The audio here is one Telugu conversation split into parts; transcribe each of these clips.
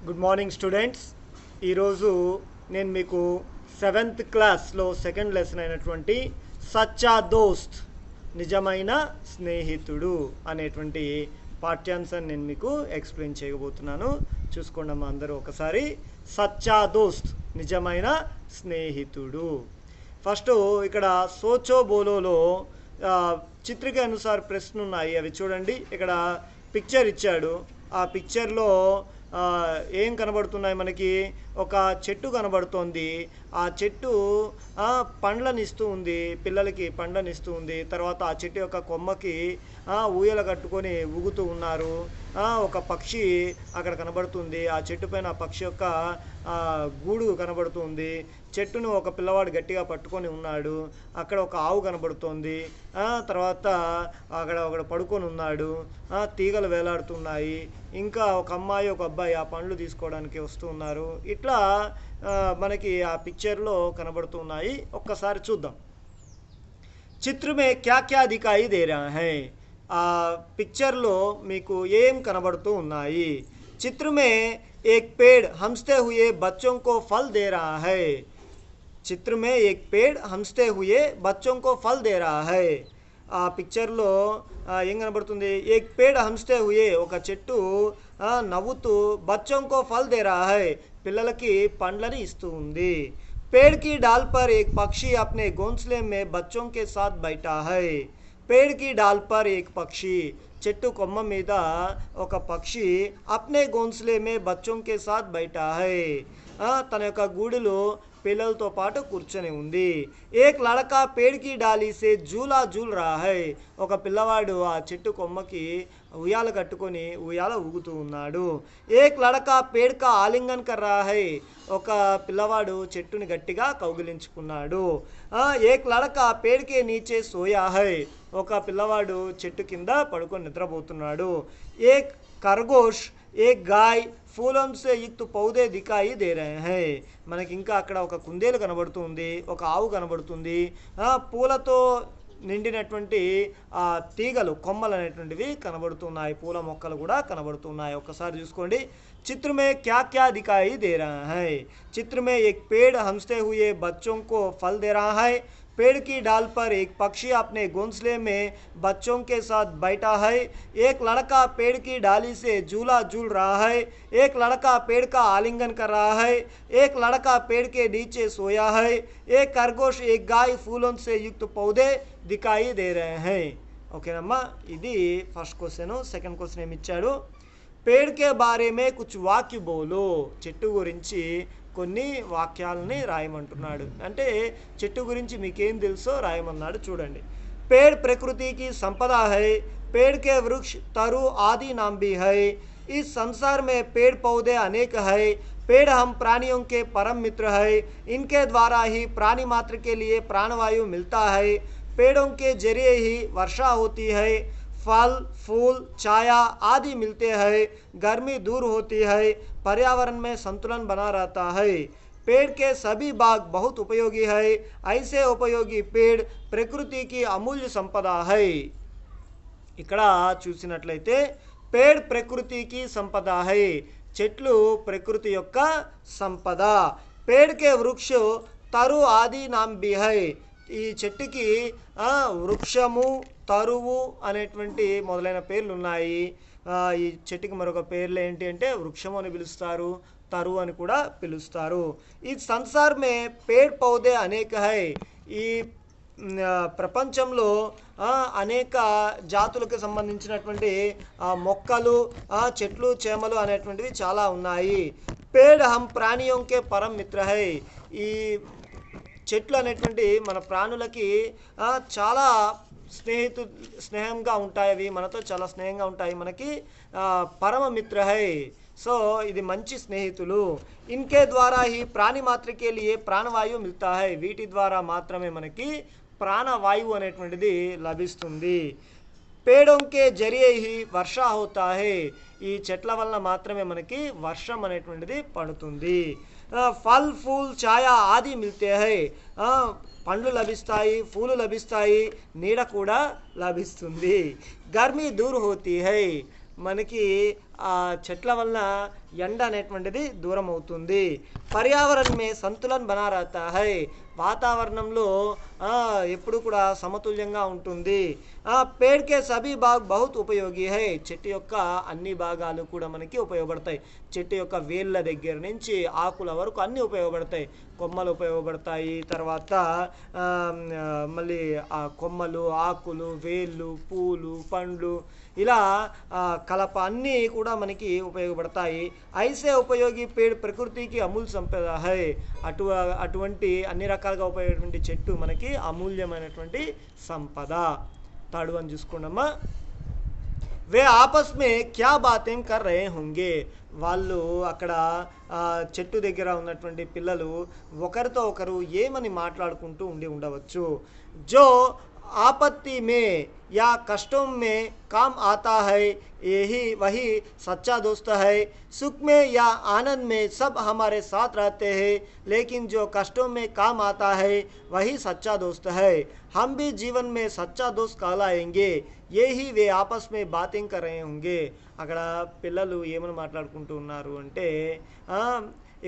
Good morning students. ఈరోజు నేను మీకు 7th క్లాస్లో సెకండ్ లెసన్ అయినటువంటి సచ్చా దోస్త్ నిజమైన స్నేహితుడు అనేటువంటి పాఠ్యాంశాన్ని నేను మీకు ఎక్స్ప్లెయిన్ చేయబోతున్నాను. చూసుకోండి అమ్మా అందరూ ఒకసారి. సచ్చా దోస్త్ నిజమైన స్నేహితుడు. ఫస్ట్ ఇక్కడ సోచో బోలోలో చిత్ర के अनुसार ప్రశ్నలు ఉన్నాయి. అవి చూడండి. ఇక్కడ పిక్చర్ ఇచ్చాడు. ఆ పిక్చర్లో ఏం కనబడుతున్నాయి మనకి? ఒక చెట్టు కనబడుతోంది. ఆ చెట్టు పండ్లను ఇస్తూ ఉంది, పిల్లలకి పండ్లను ఇస్తూ ఉంది. తర్వాత ఆ చెట్టు యొక్క కొమ్మకి ఊయల కట్టుకొని ఊగుతూ ఉన్నారు. ఒక పక్షి అక్కడ కనబడుతుంది. ఆ చెట్టు పైన ఆ పక్షి యొక్క గూడు కనబడుతుంది. చెట్టును ఒక పిల్లవాడు గట్టిగా పట్టుకొని ఉన్నాడు. అక్కడ ఒక ఆవు కనబడుతోంది. తర్వాత అక్కడ ఒకడు పడుకొని ఉన్నాడు. తీగలు వేలాడుతున్నాయి. ఇంకా ఒక అమ్మాయి ఒక అబ్బాయి ఆ పండ్లు తీసుకోవడానికి వస్తూ ఉన్నారు. ఇట్లా మనకి ఆ పిక్చర్లో కనబడుతున్నాయి. ఒక్కసారి చూద్దాం. చిత్ర మే క్యా క్యా దికాయి దే రహా హై. ఆ పిక్చర్లో మీకు ఏం కనబడుతూ ఉన్నాయి? చిత్ర మే एक पेड़ हमसे हुए बच्चों को फल दे रहा है. चित्र में एक पेड़ हमसे हुए बच्चों को फल दे रहा है. ఆ పిక్చర్లో ఏం కనబడుతుంది? ఏక్ పేడ్ హంస్తే హుయే, ఒక చెట్టు నవ్వుతూ బచ్చోంకో ఫల్ దే రహా హై, పిల్లలకి పండ్లని ఇస్తూ ఉంది. पेड़ की डाल पर एक पक्षी अपने घोंसले में बच्चों के साथ बैठा है. पेड़ की डाल पर एक पक्षी, చెట్టు కొమ్మ మీద ఒక పక్షి అప్నే గోన్స్లే మే బచ్చోం కే సాత్ బైఠా హై, తన యొక్క గూడులో పిల్లలతో పాటు కూర్చొని ఉంది. ఏక్ లడకా పేడ్ కి డాలీ సే జూలా జూల్ రా హై, ఒక పిల్లవాడు ఆ చెట్టు కొమ్మకి ఉయ్యాల కట్టుకొని ఉయ్యాల ఊగుతూ ఉన్నాడు. ఏక్ లడకా పేడ్ కా ఆలింగన్ కర్ రా హై, ఒక పిల్లవాడు చెట్టుని గట్టిగా కౌగిలించుకున్నాడు. ఏక్ లడకా పేడ్ కే నీచే సోయా హై, ఒక పిల్లవాడు చెట్టు కింద పడుకొని నిద్రపోతున్నాడు. ఏక్ ఖర్గోష్ ఏక్ గాయ్ ఫూలం సే యుక్త పౌదే దికాయి దే రహే హై, మనకి ఇంకా అక్కడ ఒక కుందేలు కనబడుతుంది, ఒక ఆవు కనబడుతుంది. పూలతో నిండినటువంటి తీగలు కొమ్మలు అనేటువంటివి కనబడుతున్నాయి. పూల మొక్కలు కూడా కనబడుతున్నాయి. ఒక్కసారి చూసుకోండి. चित्र में क्या क्या दिखाई दे रहा है? चित्र में एक पेड़ हमसे हुए बच्चों को फल दे रहा है. पेड़ की डाल पर एक पक्षी अपने घोंसले में बच्चों के साथ बैठा है. एक लड़का पेड़ की डाली से झूला झूल रहा है. एक लड़का पेड़ का आलिंगन कर रहा है. एक लड़का पेड़ के नीचे सोया है. एक खरगोश एक गाय फूलों से युक्त पौधे दिखाई दे रहे हैं. ఓకేనమ్మా, ఇది ఫస్ట్ క్వశ్చన్. సెకండ్ క్వశ్చన్ ఏమి ఇచ్చాడు? పేడ్ కే బారే మే కుచ్ వాక్య బోలో, చెట్టు గురించి కొన్ని వాక్యాలని రాయమంటున్నాడు. అంటే చెట్టు గురించి మీకేం తెలుసో రాయమన్నాడు. చూడండి. पेड़ प्रकृति की संपदा है. पेड़ के वृक्ष तरु आदि नाम भी है. इस संसार में पेड़ पौधे अनेक है. पेड़ हम प्राणियों के परम मित्र है. इनके द्वारा ही प्राणी मात्र के लिए प्राणवायु मिलता है. पेड़ों के जरिए ही वर्षा होती है. फल फूल छाया आदि मिलते हैं. गर्मी दूर होती है. पर्यावरण में संतुलन बना रहता है. पेड़ के सभी भाग बहुत उपयोगी है. ऐसे उपयोगी पेड़ प्रकृति की अमूल्य संपदा है. ఇక్కడ చూసినట్లయితే పేడ్ ప్రకృతికి సంపద హై, చెట్లు ప్రకృతి యొక్క సంపద. పేడ్ కే వృక్ష తరు ఆది నామ్ బి హై, ఈ చెట్టుకి వృక్షము తరువు అనేటువంటి మొదలైన పేర్లు ఉన్నాయి. ఈ చెట్టుకి మరొక పేర్లు ఏంటి అంటే వృక్షము అని పిలుస్తారు, తరువు అని కూడా పిలుస్తారు. ఈ సంసార్ మే పేడ్ పౌదే అనేక హై, ఈ ప్రపంచంలో అనేక జాతులకు సంబంధించినటువంటి మొక్కలు చెట్లు చేమలు అనేటువంటివి చాలా ఉన్నాయి. పేడ్ హమ్ ప్రాణియోంకే పరం మిత్ర హై, ఈ చెట్లు అనేటువంటి మన ప్రాణులకి చాలా స్నేహంగా ఉంటాయి. అవి మనతో చాలా స్నేహంగా ఉంటాయి. మనకి పరమ మిత్ర హై, సో ఇది మంచి స్నేహితులు. ఇన్కే ద్వారా ఈ ప్రాణి మాత్రకే లియే ప్రాణవాయువు మిల్తా హై, వీటి ద్వారా మాత్రమే మనకి ప్రాణవాయువు అనేటువంటిది లభిస్తుంది. పేడోంకే జరిగే హీ వర్ష హోతా హై, ఈ చెట్ల వలన మాత్రమే మనకి వర్షం అనేటువంటిది పడుతుంది. ఫల్ ఫూల్ ఛాయా ఆది మిల్తే హై, పండ్లు లభిస్తాయి, పూలు లభిస్తాయి, నీడ కూడా లభిస్తుంది. గర్మీ దూర్ హోతీ హై, మనకి ఆ చెట్ల వలన ఎండ అనేటువంటిది దూరం అవుతుంది. పర్యావరణ మే సంతులన్ బనా రహతా హై, వాతావరణంలో ఎప్పుడు కూడా సమతుల్యంగా ఉంటుంది. పేడ్ కే సభీ భాగ్ బహుత్ ఉపయోగి హై, చెట్టు యొక్క అన్ని భాగాలు కూడా మనకి ఉపయోగపడతాయి. చెట్టు యొక్క వేళ్ళ దగ్గర నుంచి ఆకుల వరకు అన్నీ ఉపయోగపడతాయి. కొమ్మలు ఉపయోగపడతాయి, తర్వాత మళ్ళీ ఆ కొమ్మలు, ఆకులు, వేళ్ళు, పూలు, పండ్లు, ఇలా కలప అన్నీ కూడా మనకి ఉపయోగపడతాయి. ఐసే ఉపయోగి పేడ్ ప్రకృతికి అమూల్ సంపద హై, అటువంటి అన్ని రకాలుగా ఉపయోగపడే చెట్టు మనకి అమూల్యమైనటువంటి సంపద. Third one చూసుకోండమ్మా. వే ఆపస్ మే క్యా బాతేం కర్ రహే హోంగే, వాళ్ళు అక్కడ చెట్టు దగ్గర ఉన్నటువంటి పిల్లలు ఒకరితో ఒకరు ఏమని మాట్లాడుకుంటూ ఉండవచ్చు. జో आपत्ति में या कष्टों में काम आता है यही वही सच्चा दोस्त है. सुख में या आनंद में सब हमारे साथ रहते हैं, लेकिन जो कष्टों में काम आता है वही सच्चा दोस्त है. हम भी जीवन में सच्चा दोस्त कहलाएंगे, यही वे आपस में बातें कर रहे होंगे. అక్కడ పిల్లలు ఏమని మాట్లాడుకుంటూ ఉన్నారు అంటే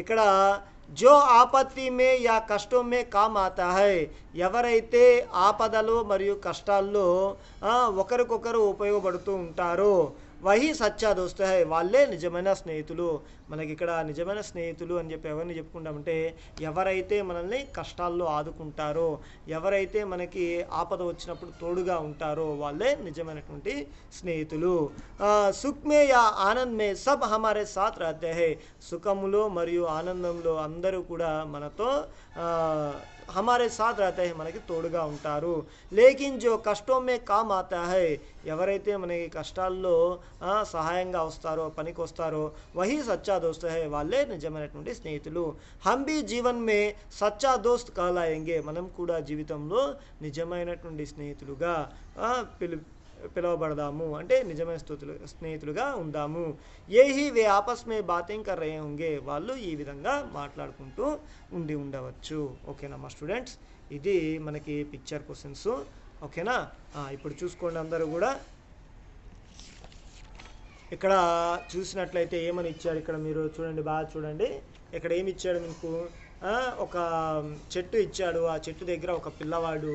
ఇక్కడ జో ఆపత్తి మే యా కష్టం మే కామ్ ఆతా హై, ఎవరైతే ఆపదలు మరియు కష్టాల్లో ఒకరికొకరు ఉపయోగపడుతూ ఉంటారో వహీ సచ్చా దోస్త్ హై, వాళ్ళే నిజమైన స్నేహితులు. మనకి ఇక్కడ నిజమైన స్నేహితులు అని చెప్పి ఎవరిని చెప్పుకుంటామంటే ఎవరైతే మనల్ని కష్టాల్లో ఆదుకుంటారో, ఎవరైతే మనకి ఆపద వచ్చినప్పుడు తోడుగా ఉంటారో వాళ్ళే నిజమైనటువంటి స్నేహితులు. సుఖ్ మే యా ఆనంద్ మే సబ్ హమారే సాత్ రహతే హై, సుఖములో మరియు ఆనందంలో అందరూ కూడా మనతో हमारे साथ रहते हैं, మనకి తోడుగా ఉంటారు. లేకిన్ జో కష్టం మే కామ్ ఆతా హై, ఎవరైతే మనకి కష్టాల్లో సహాయంగా వస్తారో, పనికి వస్తారో వహీ సచ్చా దోస్త్ హై, వాళ్ళే నిజమైనటువంటి స్నేహితులు. హమ్ భీ జీవన్ మే సచ్చా దోస్త్ कहलाएंगे, మనం కూడా జీవితంలో నిజమైనటువంటి స్నేహితులుగా పిలువబడదాము, అంటే నిజమైన స్నేహితులుగా ఉందాము. ఏహి వే ఆపస్ మే బాతేం కర్ రహే హోంగే, వాళ్ళు ఈ విధంగా మాట్లాడుకుంటూ ఉండవచ్చు. ఓకేనా మా స్టూడెంట్స్, ఇది మనకి పిక్చర్ క్వశ్చన్స్. ఓకేనా, ఇప్పుడు చూసుకోండి అందరూ కూడా. ఇక్కడ చూసినట్లయితే ఏమని ఇచ్చాడు, ఇక్కడ మీరు చూడండి, బాగా చూడండి. ఇక్కడ ఏమి ఇచ్చాడు మీకు, ఒక చెట్టు ఇచ్చాడు, ఆ చెట్టు దగ్గర ఒక పిల్లవాడు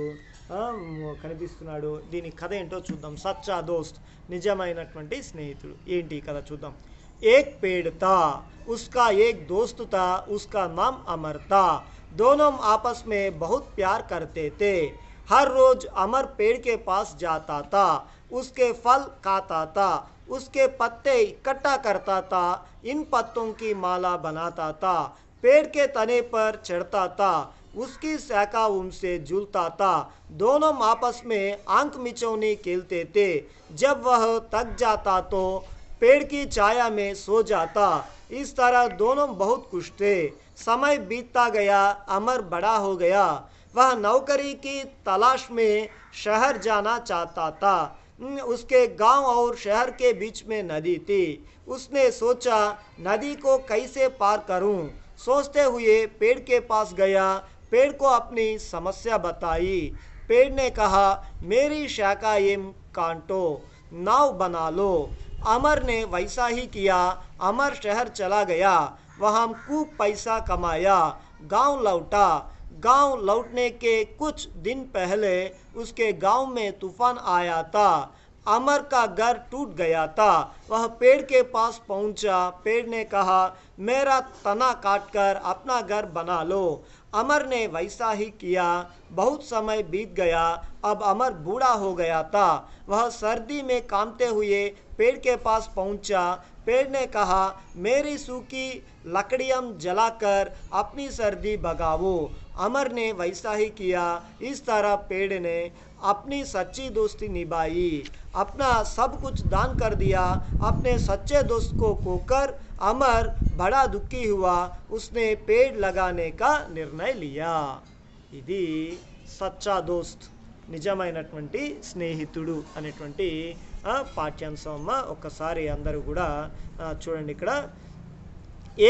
కనిపిస్తున్నాడు. దీని కథ ఏంటో చూద్దాం. సచ్చా దోస్త్, నిజమైనటువంటి స్నేహితుడు. ఏంటి కథ చూద్దాం. एक पेड़ था, उसका एक दोस्त था, उसका नाम अमर था. दोनों आपस में बहुत प्यार करते थे. हर रोज अमर पेड़ के पास जाता था, उसके फल खाता था, उसके पत्ते इकट्ठा करता था, इन पत्तों की माला बनाता था, पेड़ के तने पर चढ़ता था, उसकी शाखा उनसे झूलता था. दोनों आपस में आंख मिचौनी खेलते थे. जब वह थक जाता तो पेड़ की छाया में सो जाता. इस तरह दोनों बहुत खुश थे. समय बीतता गया, अमर बड़ा हो गया. वह नौकरी की तलाश में शहर जाना चाहता था. उसके गांव और शहर के बीच में नदी थी. उसने सोचा नदी को कैसे पार करूं. सोचते हुए पेड़ के पास गया. पेड़ को अपनी समस्या बताई. पेड़ ने कहा, मेरी शाखा ये कांटो, नाव बना लो. अमर ने वैसा ही किया. अमर शहर चला गया, वहाँ खूब पैसा कमाया, गांव लौटा. गांव लौटने के कुछ दिन पहले उसके गांव में तूफान आया था. अमर का घर टूट गया था. वह पेड़ के पास पहुंचा. पेड़ ने कहा, मेरा तना काटकर अपना घर बना लो. अमर ने वैसा ही किया. बहुत समय बीत गया. अब अमर बूढ़ा हो गया था. वह सर्दी में कांपते हुए पेड़ के पास पहुंचा. पेड़ ने कहा, मेरी सूखी लकड़ियां जलाकर अपनी सर्दी भगाओ. अमर ने वैसा ही किया. इस तरह पेड़ ने अपनी सच्ची दोस्ती निभाई, अपना सब कुछ दान कर दिया. अपने सच्चे दोस्त को खोकर अमर बड़ा दुखी हुआ. उसने पेड़ लगाने का निर्णय लिया. ఇది సచ్చా దోస్త్, నిజమైనటువంటి స్నేహితుడు అనేటువంటి పాఠ్యాంశం అమ్మ. ఒక్కసారి అందరూ కూడా చూడండి. ఇక్కడ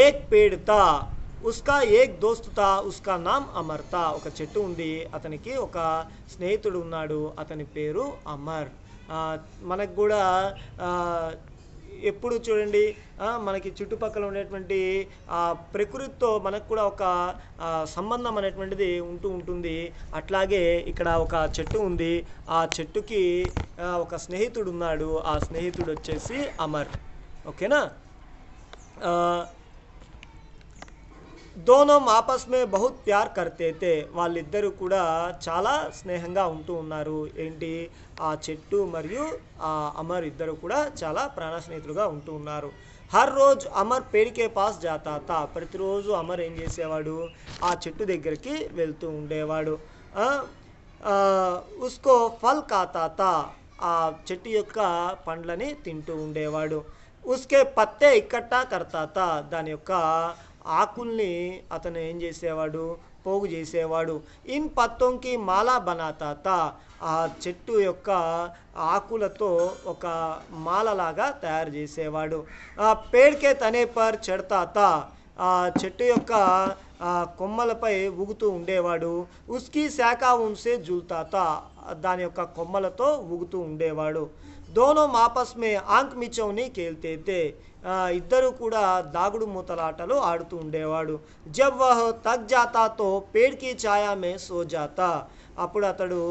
ఏక్ పేడ్ తా, ఉస్కా ఏక్ దోస్త్ తా, ఉస్కా నామ్ అమర్ తా. ఒక చెట్టు ఉంది, అతనికి ఒక స్నేహితుడు ఉన్నాడు, అతని పేరు అమర్. మనకు కూడా ఎప్పుడు చూడండి మనకి చుట్టుపక్కల ఉండేటువంటి ప్రకృతితో మనకు కూడా ఒక సంబంధం అనేటువంటిది ఉంటూ ఉంటుంది. అట్లాగే ఇక్కడ ఒక చెట్టు ఉంది. ఆ చెట్టుకి ఒక స్నేహితుడు ఉన్నాడు. ఆ స్నేహితుడు వచ్చేసి అమర్. ఓకేనా. దోనో ఆపస్ మే బహుత్ ప్యార్ కర్తే తే. వాళ్ళిద్దరూ కూడా చాలా స్నేహంగా ఉంటూ ఉన్నారు. ఏంటి, ఆ చెట్టు మరియు ఆ అమర్ ఇద్దరు కూడా చాలా ప్రాణ స్నేహితులుగా ఉంటూ ఉన్నారు. హర్ రోజ్ అమర్ పేడికే పాస్ జాతా తా. ప్రతిరోజు అమర్ ఏం చేసేవాడు, ఆ చెట్టు దగ్గరికి వెళ్తూ ఉండేవాడు. ఉస్కో ఫల్ ఖాతా తా. ఆ చెట్టు యొక్క పండ్లని తింటూ ఉండేవాడు. ఉస్కే పత్తే ఇక్కట్టా కర్తా తా. దాని యొక్క ఆకుల్ని అతను ఏం చేసేవాడు, పోగు చేసేవాడు. ఇన్ పత్తంకి మాలా బనాతా తా. ఆ చెట్టు యొక్క ఆకులతో ఒక మాలలాగా తయారు చేసేవాడు. పేడ్కే తనే పర్ చెడతా తా. ఆ చెట్టు యొక్క కొమ్మలపై ఊగుతూ ఉండేవాడు. ఉస్కి శాఖ ఉంసే జూల్తా తా. దాని యొక్క కొమ్మలతో ఊగుతూ ఉండేవాడు. దోనో ఆపస్ మే ఆంక్ మిచౌని కేల్తే తే. ఇద్దరు కూడా దాగుడు మూతలాటలు ఆడుతూ ఉండేవాడు. జబ్ వహ్ తక్ జాతా తో పేడ్ కి ఛాయా మే సో జాతా. అప్పుడు అతడు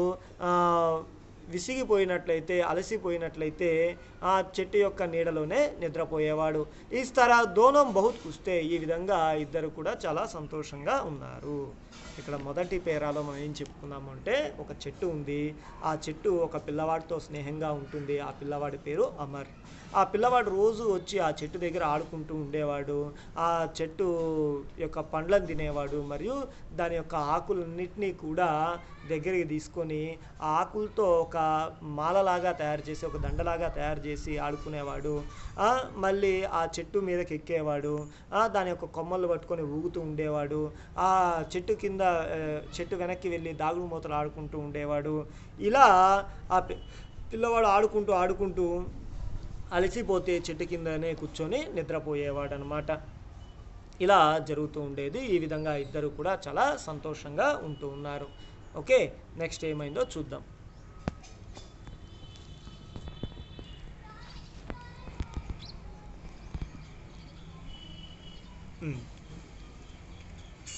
విసిగిపోయినట్లయితే, అలసిపోయినట్లయితే ఆ చెట్టు యొక్క నీడలోనే నిద్రపోయేవాడు. ఇస్ తరహ దోనో బహుత్ కుస్తే. ఈ విధంగా ఇద్దరు కూడా చాలా సంతోషంగా ఉన్నారు. ఇక్కడ మొదటి పేరాలో మనం ఏం చెప్పుకున్నాము అంటే, ఒక చెట్టు ఉంది. ఆ చెట్టు ఒక పిల్లవాడితో స్నేహంగా ఉంటుంది. ఆ పిల్లవాడి పేరు అమర్. ఆ పిల్లవాడు రోజు వచ్చి ఆ చెట్టు దగ్గర ఆడుకుంటూ ఉండేవాడు. ఆ చెట్టు యొక్క పండ్లను తినేవాడు మరియు దాని యొక్క ఆకులన్నింటినీ కూడా దగ్గరికి తీసుకొని ఆ ఆకులతో ఒక మాలలాగా తయారు చేసి, ఒక దండలాగా తయారు చేసి ఆడుకునేవాడు. మళ్ళీ ఆ చెట్టు మీదకి ఎక్కేవాడు. దాని యొక్క కొమ్మలు పట్టుకొని ఊగుతూ ఉండేవాడు. ఆ చెట్టు కింద, చెట్టు వెనక్కి వెళ్ళి దాగుడు మూతలు ఆడుకుంటూ ఉండేవాడు. ఇలా ఆ పిల్లవాడు ఆడుకుంటూ అలసిపోతే చెట్టు కిందనే కూర్చొని నిద్రపోయేవాడు అనమాట. ఇలా జరుగుతూ ఉండేది. ఈ విధంగా ఇద్దరు కూడా చాలా సంతోషంగా ఉంటూ ఉన్నారు. ఓకే, నెక్స్ట్ ఏమైందో చూద్దాం.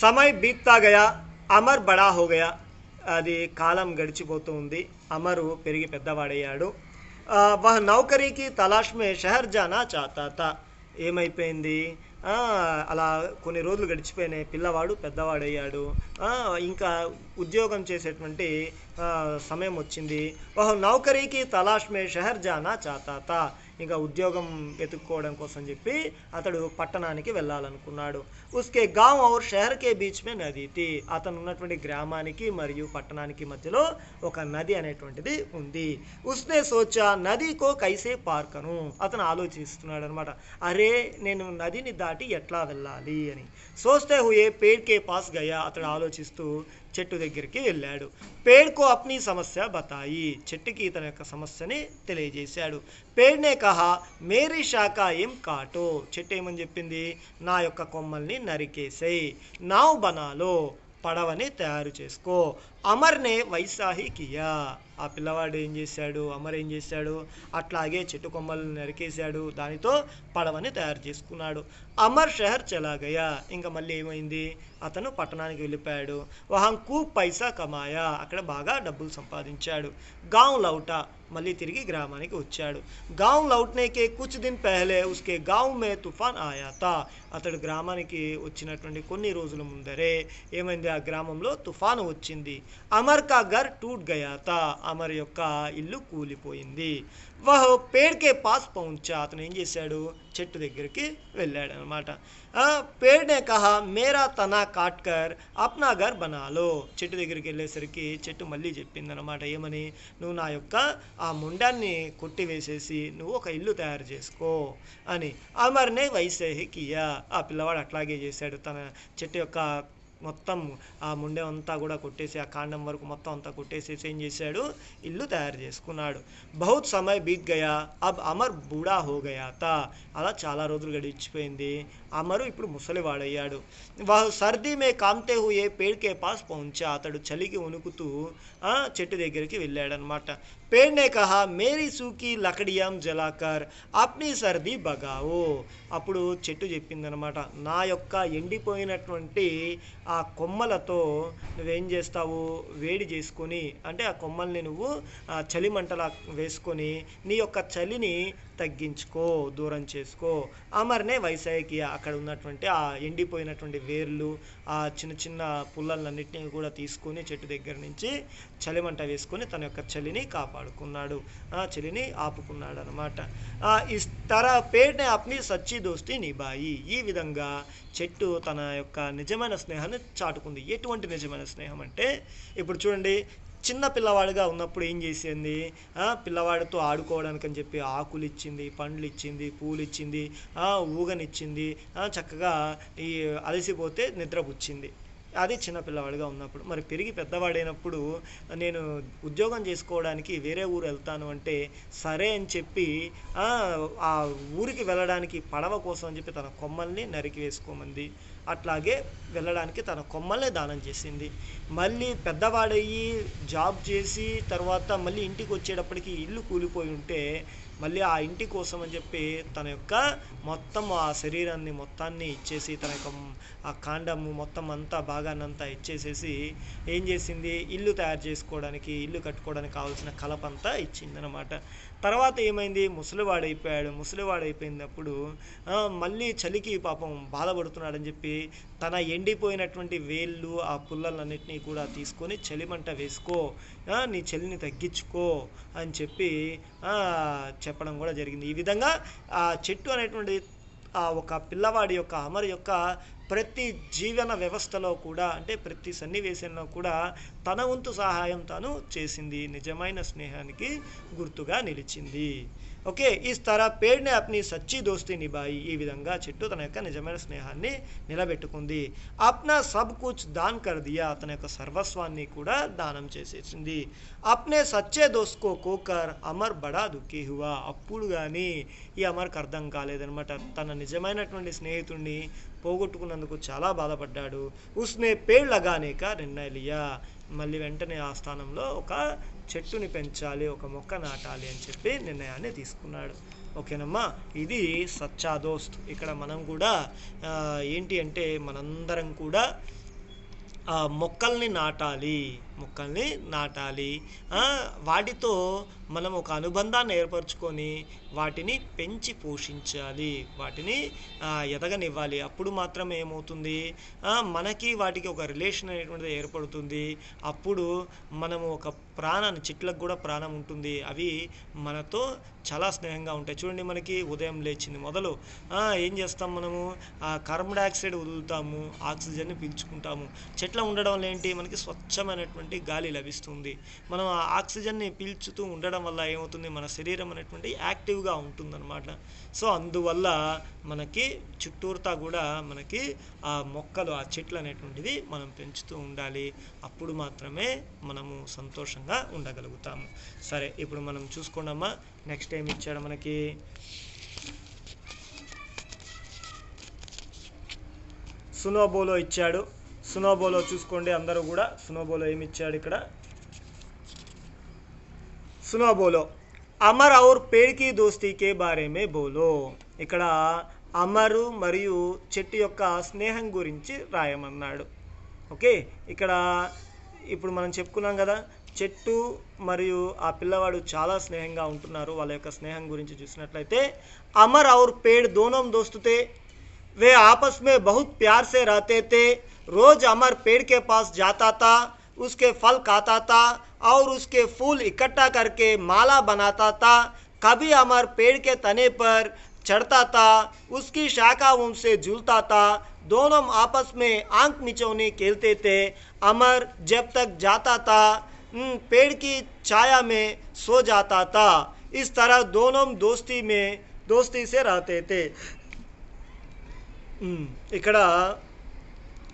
సమయ బీత్తా గయా, అమర్ బడా హో గయా. అది కాలం గడిచిపోతూ ఉంది. అమరు పెరిగి పెద్దవాడయ్యాడు. వహ్ నౌకరీకి తలాష్ మే షహర్ జానా చాతా తా. ఏమైపోయింది, అలా కొన్ని రోజులు గడిచిపోయినాయి. పిల్లవాడు పెద్దవాడయ్యాడు. ఇంకా ఉద్యోగం చేసేటువంటి సమయం వచ్చింది. వహ్ నౌకరీకి తలాష్ మే షహర్ జానా చాతా తా. ఇంకా ఉద్యోగం వెతుక్కోవడం కోసం చెప్పి అతడు పట్టణానికి వెళ్ళాలనుకున్నాడు. ఉస్కే గాంవ్ ఔర్ షహర్ కే బీచ్ మే నది థీ. అతను ఉన్నటువంటి గ్రామానికి మరియు పట్టణానికి మధ్యలో ఒక నది అనేటువంటిది ఉంది. ఉస్నే సోచా నది కో కైసే పార్ కరు. అతను ఆలోచిస్తున్నాడు అనమాట, అరే నేను నదిని దాటి ఎట్లా వెళ్ళాలి అని. సోస్తే హుయే పేడ్ కే పాస్ గయా. అతడు ఆలోచిస్తూ చెట్టు దగ్గరికి వెళ్ళాడు. పేడ్కో అప్నీ సమస్య బతాయి. చెట్టుకి తన యొక్క సమస్యని తెలియజేశాడు. పేడ్నే కహా మేరీ శాఖ ఏం కాటో. చెట్టు ఏమని చెప్పింది, నా యొక్క కొమ్మల్ని నరికేసేయ్. నావ్ బనాలో. పడవని తయారు చేసుకో. అమర్నే వైసాహి కియా. ఆ పిల్లవాడు ఏం చేశాడు, అమర్ ఏం చేశాడు, అట్లాగే చెట్టు కొమ్మలను నరికేశాడు. దానితో పడవని తయారు చేసుకున్నాడు. అమర్ షహర్ చలాగయా. ఇంకా మళ్ళీ ఏమైంది, అతను పట్టణానికి వెళ్ళిపోయాడు. వహం ఖూబ్ పైసా కమాయా. అక్కడ బాగా డబ్బులు సంపాదించాడు. గాంవ్ లౌటా. మళ్ళీ తిరిగి గ్రామానికి వచ్చాడు. గాంవ్ లౌట్నేకే కుచ్ దిన్ పెహలే ఉస్కే గాంవ్ మే తుఫాన్ ఆయా తా. అతడు గ్రామానికి వచ్చినటువంటి కొన్ని రోజుల ముందరే ఏమైంది, ఆ గ్రామంలో తుఫాను వచ్చింది. అమర్ కా ఘర్ టూట్ గయా తా. అమర్ యొక్క ఇల్లు కూలిపోయింది. వహ్ పేడ్కే పాస్ పహుంచా. అతను ఏం చేశాడు, చెట్టు దగ్గరికి వెళ్ళాడు అనమాట. పేడ్నే కహా మేరా తనా కాట్కర్ అప్నా ఘర్ బనాలో. చెట్టు దగ్గరికి వెళ్ళేసరికి చెట్టు మళ్ళీ చెప్పింది అనమాట, ఏమని, నువ్వు నా యొక్క ఆ ముండాన్ని కొట్టివేసేసి నువ్వు ఒక ఇల్లు తయారు చేసుకో అని. అమర్నే వైసేహి కియా. ఆ పిల్లవాడు అట్లాగే చేశాడు. తన చెట్టు యొక్క మొత్తం ఆ ముండె అంతా కూడా కొట్టేసి, ఆ కాండం వరకు మొత్తం అంతా కొట్టేసేసి ఏం చేశాడు, ఇల్లు తయారు చేసుకున్నాడు. బహుత్ సమయ బీత్ గయా, అబ్ అమర్ బూఢా హో గయా తా. అలా చాలా రోజులు గడిచిపోయింది. అమరు ఇప్పుడు ముసలివాడయ్యాడు. వాహ్ సర్దీ మే కామ్తే హుయే పేడ్ కే పాస్ పహుంచా. అతడు చలికి వణుకుతూ చెట్టు దగ్గరికి వెళ్ళాడనమాట. पेड़ ने कहा मेरी सूखी लकड़ियां जलाकर अपनी సర్ది బగావో. అప్పుడు చెట్టు చెప్పిందనమాట, నా యొక్క ఎండిపోయినటువంటి ఆ కొమ్మలతో నువ్వేం చేస్తావు, వేడి చేసుకొని, అంటే ఆ కొమ్మల్ని నువ్వు చలిమంటలా వేసుకొని నీ యొక్క చలిని తగ్గించుకో, దూరం చేసుకో. అమర్నే వైసాయికి, అక్కడ ఉన్నటువంటి ఆ ఎండిపోయినటువంటి వేర్లు, ఆ చిన్న చిన్న పుల్లలన్నింటినీ కూడా తీసుకొని చెట్టు దగ్గర నుంచి చలిమంట వేసుకొని తన యొక్క చలిని కాపాడుకున్నాడు, చలిని ఆపుకున్నాడు అనమాట. ఇస్ తర పేడ్ నే అప్ని సచ్చి దోస్తి నిభాయి. ఈ విధంగా చెట్టు తన యొక్క నిజమైన స్నేహాన్ని చాటుకుంది. ఎటువంటి నిజమైన స్నేహం అంటే, ఇప్పుడు చూడండి, చిన్న పిల్లవాడిగా ఉన్నప్పుడు ఏం చేసింది, పిల్లవాడితో ఆడుకోవడానికి అని చెప్పి ఆకులు ఇచ్చింది, పండ్లు ఇచ్చింది, పూలు ఇచ్చింది, ఊగనిచ్చింది, చక్కగా ఈ అలసిపోతే నిద్రపుచ్చింది. అది చిన్న పిల్లవాడిగా ఉన్నప్పుడు. మరి పెరిగి పెద్దవాడైనప్పుడు నేను ఉద్యోగం చేసుకోవడానికి వేరే ఊరు వెళ్తాను అంటే సరే అని చెప్పి ఆ ఊరికి వెళ్ళడానికి పడవ కోసం అని చెప్పి తన కొమ్మల్ని నరికి వేసుకోమంది. అట్లాగే వెళ్ళడానికి తన కొమ్మల్ని దానం చేసింది. మళ్ళీ పెద్దవాడయ్యి జాబ్ చేసి తర్వాత మళ్ళీ ఇంటికి వచ్చేటప్పటికి ఇల్లు కూలిపోయి ఉంటే మళ్ళీ ఆ ఇంటి కోసం అని చెప్పి తన యొక్క మొత్తం ఆ శరీరాన్ని మొత్తాన్ని ఇచ్చేసి, తన యొక్క ఆ కాండము మొత్తం అంతా భాగాన్నంతా ఇచ్చేసేసి ఏం చేసింది, ఇల్లు తయారు చేసుకోవడానికి, ఇల్లు కట్టుకోవడానికి కావాల్సిన కలపంతా ఇచ్చిందనమాట. తర్వాత ఏమైంది, ముసలివాడైపోయాడు. ముసలివాడైపోయినప్పుడు మళ్ళీ చలికి పాపం బాధపడుతున్నాడని చెప్పి తన ఎండిపోయినటువంటి వేళ్ళు, ఆ పుల్లలన్నింటినీ కూడా తీసుకొని చలిమంట వేసుకో, నీ చలిని తగ్గించుకో అని చెప్పి చెప్పడం కూడా జరిగింది. ఈ విధంగా ఆ చెట్టు అనేటువంటి ఒక పిల్లవాడి యొక్క, అమరు యొక్క ప్రతి జీవన వ్యవస్థలో కూడా, అంటే ప్రతి సన్నివేశంలో కూడా తన వంతు సహాయం తాను చేసింది. నిజమైన స్నేహానికి గుర్తుగా నిలిచింది. ఓకే, ఇస్ తర పేడ్ నే అప్ని సచ్చి దోస్తి నిభాయి. ఈ విధంగా చెట్టు తన యొక్క నిజమైన స్నేహాన్ని నిలబెట్టుకుంది. అప్నా సబ్ కుచ్ దాన్ కర్ దియా. తన యొక్క సర్వస్వాన్ని కూడా దానం చేసేసింది. అప్నే సచ్చే దోస్త్ కో కోకర్ అమర్ బడా దుఃఖీ హువా. అప్పుడు కానీ ఈ అమర్కి అర్థం కాలేదనమాట. తన నిజమైనటువంటి స్నేహితుడిని పోగొట్టుకున్నందుకు చాలా బాధపడ్డాడు. ఉస్నే పేడ్ లగానే కా నిర్ణయ లియా. మళ్ళీ వెంటనే ఆ స్థానంలో ఒక చెట్టుని పెంచాలి, ఒక మొక్క నాటాలి అని చెప్పి నిర్ణయాన్ని తీసుకున్నాడు. ఓకేనమ్మా, ఇది సచ్చా దోస్త్. ఇక్కడ మనం కూడా ఏంటి అంటే మనందరం కూడా మొక్కల్ని నాటాలి, వాటితో మనం ఒక అనుబంధాన్ని ఏర్పరచుకొని వాటిని పెంచి పోషించాలి, వాటిని ఎదగనివ్వాలి. అప్పుడు మాత్రమే ఏమవుతుంది, మనకి వాటికి ఒక రిలేషన్ అనేటువంటిది ఏర్పడుతుంది. అప్పుడు మనము ఒక ప్రాణాన్ని, చెట్లకు కూడా ప్రాణం ఉంటుంది, అవి మనతో చాలా స్నేహంగా ఉంటాయి. చూడండి, మనకి ఉదయం లేచింది మొదలు ఏం చేస్తాం, మనము కార్బన్ డైఆక్సైడ్ వదులుతాము, ఆక్సిజన్ని పీల్చుకుంటాము. చెట్ల ఉండడం వల్ల ఏంటి, మనకి స్వచ్ఛమైనటువంటి గాలి లభిస్తుంది. మనం ఆ ఆక్సిజన్ని పీల్చుతూ ఉండడం వల్ల ఏమవుతుంది, మన శరీరం అనేటువంటి యాక్టివ్గా ఉంటుందన్నమాట. సో అందువల్ల మనకి చుట్టూరుతా కూడా మనకి ఆ మొక్కలు, ఆ చెట్లు అనేటువంటివి మనం పెంచుతూ ఉండాలి. అప్పుడు మాత్రమే మనము సంతోషంగా ఉండగలుగుతాము. సరే, ఇప్పుడు మనం చూసుకోండమ్మా, నెక్స్ట్ ఏం ఇచ్చాడు మనకి, సునోబోలో ఇచ్చాడు. సునోబోలో చూసుకోండి అందరూ కూడా. సునోబోలో ఏమి ఇచ్చాడు ఇక్కడ, सुनो बोलो అమర్ और पेड़ की दोस्ती के बारे में बोलो. ఇక్కడ అమరు మరియు చెట్టు యొక్క స్నేహం గురించి రాయమన్నాడు. ఓకే, ఇక్కడ ఇప్పుడు మనం చెప్పుకున్నాం కదా, చెట్టు మరియు ఆ పిల్లవాడు చాలా స్నేహంగా ఉంటున్నారు. వాళ్ళ యొక్క స్నేహం గురించి చూసినట్లయితే, అమర్ और पेड़ दोनों दोस्त थे, वे आपस में बहुत प्यार से रहते थे. रोज अमर पेड़ के पास जाता था, उसके फल खाता था और उसके फूल इकट्ठा करके माला बनाता था. कभी अमर पेड़ के तने पर चढ़ता था, उसकी शाखाओं से झूलता था. दोनों आपस में आंख मिचौनी खेलते थे. अमर जब तक जाता था पेड़ की छाया में सो जाता था. इस तरह दोनों दोस्ती से रहते थे. ఇక్కడ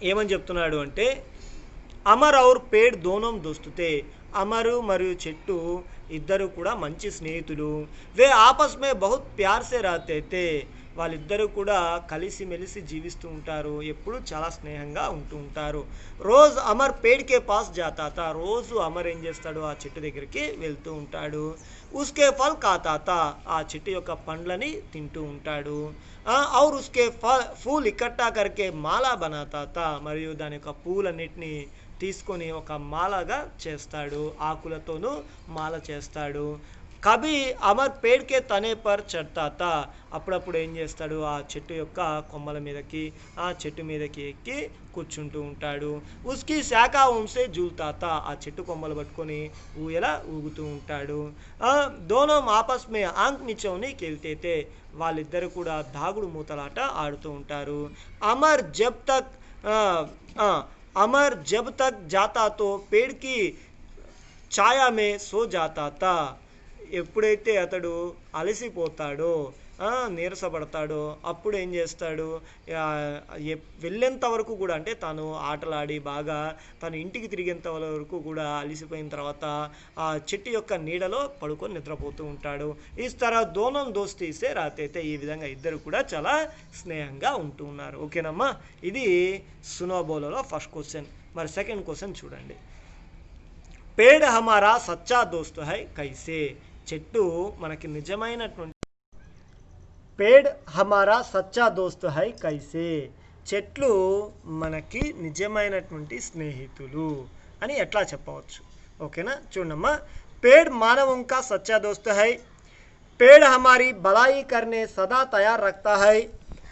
ఏమని చెప్తున్నాడు అంటే అమర్ ఔర్ పేడ్ దోనం దోస్తుతే, అమరు మరియు చెట్టు ఇద్దరు కూడా మంచి స్నేహితులు. వే ఆపస్ మే బహుత్ ప్యార్ సే రహతే తే, వాళ్ళిద్దరూ కూడా కలిసిమెలిసి జీవిస్తూ ఉంటారు, ఎప్పుడు చాలా స్నేహంగా ఉంటూ ఉంటారు. రోజ్ అమర్ పేడ్కే పాస్ జాతా, రోజు అమర్ ఏం చేస్తాడు, ఆ చెట్టు దగ్గరికి వెళ్తూ ఉంటాడు. ఉస్కే ఫల్ ఖాతా, ఆ చెట్టు యొక్క పండ్లని తింటూ ఉంటాడు. ఔర్ ఉస్కే ఫూల్ ఇకట్టా కర్కే మాలా బనాతా, మరియు దాని యొక్క పూలన్నిటిని తీసుకొని ఒక మాలగా చేస్తాడు, ఆకులతోనూ మాల చేస్తాడు. కభీ అమర్ పేడ్కే తనే పర్ చడ్తాతా, అప్పుడప్పుడు ఏం చేస్తాడు, ఆ చెట్టు యొక్క కొమ్మల మీదకి, ఆ చెట్టు మీదకి ఎక్కి కూర్చుంటూ ఉంటాడు. ఉస్కి శాఖ ఉంసే జూల్తాతా, ఆ చెట్టు కొమ్మలు పట్టుకొని ఊయల ఊగుతూ ఉంటాడు. దోనం ఆపస్ మే ఆంక్ నిచోని కెల్తేతే, వాళ్ళిద్దరు కూడా దాగుడు మూతలాట ఆడుతూ ఉంటారు. అమర్ జబ్ తక్ అమర్ జబ్ తక్ జాతా తో పేడ్కి ఛాయా మే సో జాతా, ఎప్పుడైతే అతడు అలసిపోతాడో, నీరసపడతాడో, అప్పుడు ఏం చేస్తాడు, వెళ్ళేంత వరకు కూడా, అంటే తాను ఆటలాడి బాగా తను ఇంటికి తిరిగేంత వరకు కూడా అలసిపోయిన తర్వాత ఆ చెట్టు యొక్క నీడలో పడుకొని నిద్రపోతూ ఉంటాడు. ఈ తరహా దోనం దోస్తీ సే రాతైతే, ఈ విధంగా ఇద్దరు కూడా చాలా స్నేహంగా ఉంటూ ఉన్నారు. ఓకేనమ్మా, ఇది సునోబోలో ఫస్ట్ క్వశ్చన్. మరి సెకండ్ క్వశ్చన్ చూడండి. పేడ్ హమారా సచ్చా దోస్త్ హై కైసే, చెట్టు మనకి నిజమైనటువంటి పేడ్ హమారా సచ్చా దోస్త్ హై కైసే, చెట్లు మనకి నిజమైనటువంటి స్నేహితులు అని ఎట్లా చెప్పవచ్చు. ఓకేనా, చూడమ్మా. पेड़ मानवों का सच्चा दोस्त है, पेड़ हमारी भलाई करने सदा तैयार रखता है,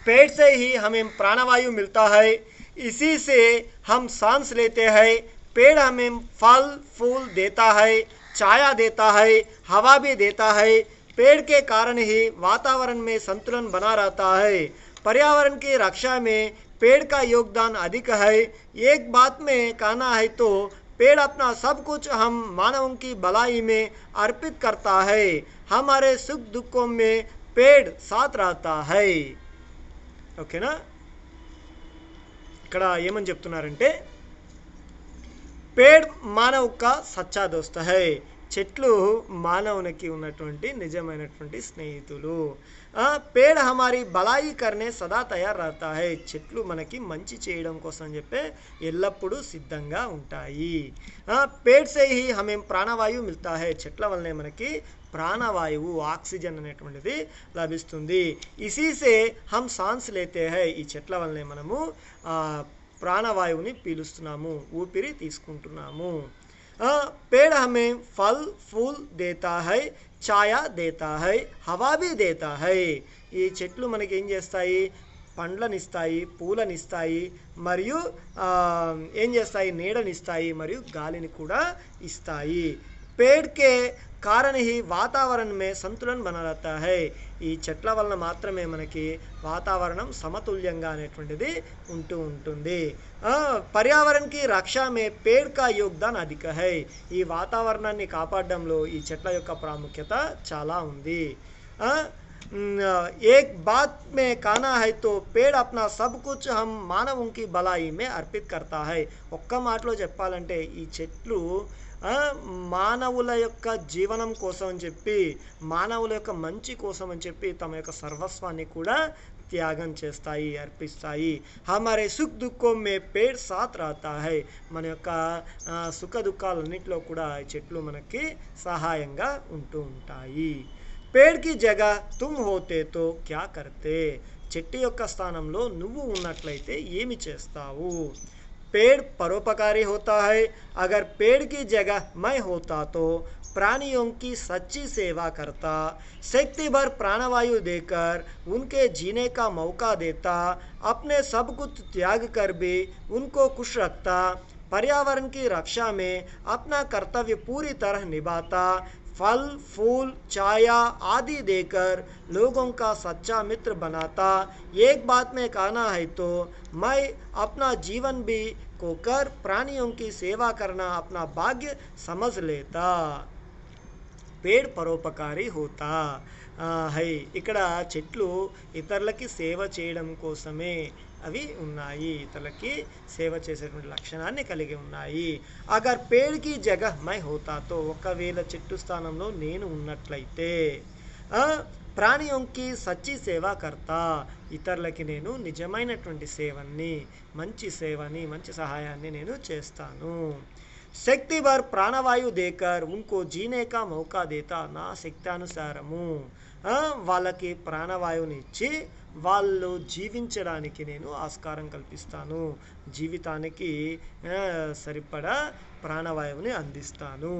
पेड़ से ही हमें प्राणवायु मिलता है, इसी से हम सांस लेते हैं, पेड़ हमें फल फूल देता है, छाया देता है, हवा भी देता है, पेड़ के कारण ही वातावरण में संतुलन बना रहता है, पर्यावरण की रक्षा में पेड़ का योगदान अधिक है। एक बात में कहना है तो पेड़ अपना सब कुछ हम मानवों की भलाई में अर्पित करता है, हमारे सुख दुखों में पेड़ साथ रहता है. ఓకేనా, ఇక్కడ ఏమని చెప్తున్నారంటే పేడ్ మానవ్ కా సచ్చా దోస్త్ హై, చెట్లు మానవునికి ఉన్నటువంటి నిజమైనటువంటి స్నేహితులు. పేడ్ హమారి బలాయి కర్నే సదా తయారు రహతా హై, చెట్లు మనకి మంచి చేయడం కోసం చెప్పే ఎల్లప్పుడూ సిద్ధంగా ఉంటాయి. పేడ్ సే హీ హమేం ప్రాణవాయువు మిల్తా హై, చెట్ల వల్లనే మనకి ప్రాణవాయువు ఆక్సిజన్ అనేటువంటిది లభిస్తుంది. ఇసీసే హమ్ సాన్స్ లేతే హై, ఈ చెట్ల వల్లనే మనము ప్రాణవాయువుని పీలుస్తున్నాము, ఊపిరి తీసుకుంటున్నాము. पेड़ हमें फल फूल देता है, ఛాయా దేతా హై, హవా భీ దేతా హై, ఈ చెట్లు మనకి ఏం చేస్తాయి, పండ్లనిస్తాయి, పూలనిస్తాయి, మరియు ఏం చేస్తాయి, నీడనిస్తాయి, మరియు గాలిని కూడా ఇస్తాయి. पेड़ के कारण ही వాతావరణ మే సంతులన్ బనా रहता है, ఈ చెట్ల వలన మాత్రమే మనకి వాతావరణం సమతుల్యంగా అనేటువంటిది ఉంటూ ఉంటుంది. పర్యావరణకి రక్ష మే పేడ్ కా యోగదాన్ అధిక హై, ఈ వాతావరణాన్ని కాపాడడంలో ఈ చెట్ల యొక్క ప్రాముఖ్యత చాలా ఉంది. एक बात में कहना है तो पेड़ अपना सब कुछ हम मानवों की भलाई में अर्पित करता है, ఒక్క మాటలో చెప్పాలంటే ఈ చెట్లు మానవుల యొక్క జీవనం కోసం అని చెప్పి, మానవుల యొక్క మంచి కోసం అని చెప్పి తమ యొక్క సర్వస్వాన్ని కూడా త్యాగం చేస్తాయి, అర్పిస్తాయి. హమారే సుఖ్ దుఃఖం మే పేడ్ సాత్ రహతా హై, మన యొక్క సుఖ దుఃఖాలన్నింటిలో కూడా ఈ చెట్లు మనకి సహాయంగా ఉంటూ ఉంటాయి. పేడ్ కి జగ తుమ్ హోతే తో క్యా కర్తే, చెట్టు యొక్క స్థానంలో నువ్వు ఉన్నట్లయితే ఏమి చేస్తావు. पेड़ परोपकारी होता है, अगर पेड़ की जगह मैं होता तो प्राणियों की सच्ची सेवा करता, शक्ति भर प्राणवायु देकर उनके जीने का मौका देता, अपने सब कुछ त्याग कर भी उनको खुश रखता, पर्यावरण की रक्षा में अपना कर्तव्य पूरी तरह निभाता, फल फूल छाया आदि देकर लोगों का सच्चा मित्र बनाता, एक बात में कहना है तो मैं अपना जीवन भी खोकर प्राणियों की सेवा करना अपना भाग्य समझ लेता. పేడ్ పరోపకారి హోతా హై. ఇక్కడ చెట్లు ఇతరులకి సేవ చేయడం కోసమే అవి ఉన్నాయి, ఇతరులకి సేవ చేసేటువంటి లక్షణాన్ని కలిగి ఉన్నాయి. అగర్ పేడ్కి జగహ్ మై హోతాతో, ఒకవేళ చెట్టు స్థానంలో నేను ఉన్నట్లయితే ప్రాణియోంకి సచ్చి సేవ కర్తా, ఇతరులకి నేను నిజమైనటువంటి సేవని, మంచి సేవని, మంచి సహాయాన్ని నేను చేస్తాను. శక్తి భర్ ప్రాణవాయు దేకర్ ఉన్కో జీనే కా మౌకా దేతా, నా శక్తానుసారము వాళ్ళకి ప్రాణవాయువుని ఇచ్చి వాళ్ళు జీవించడానికి నేను ఆస్కారం కల్పిస్తాను, జీవితానికి సరిపడా ప్రాణవాయువుని అందిస్తాను.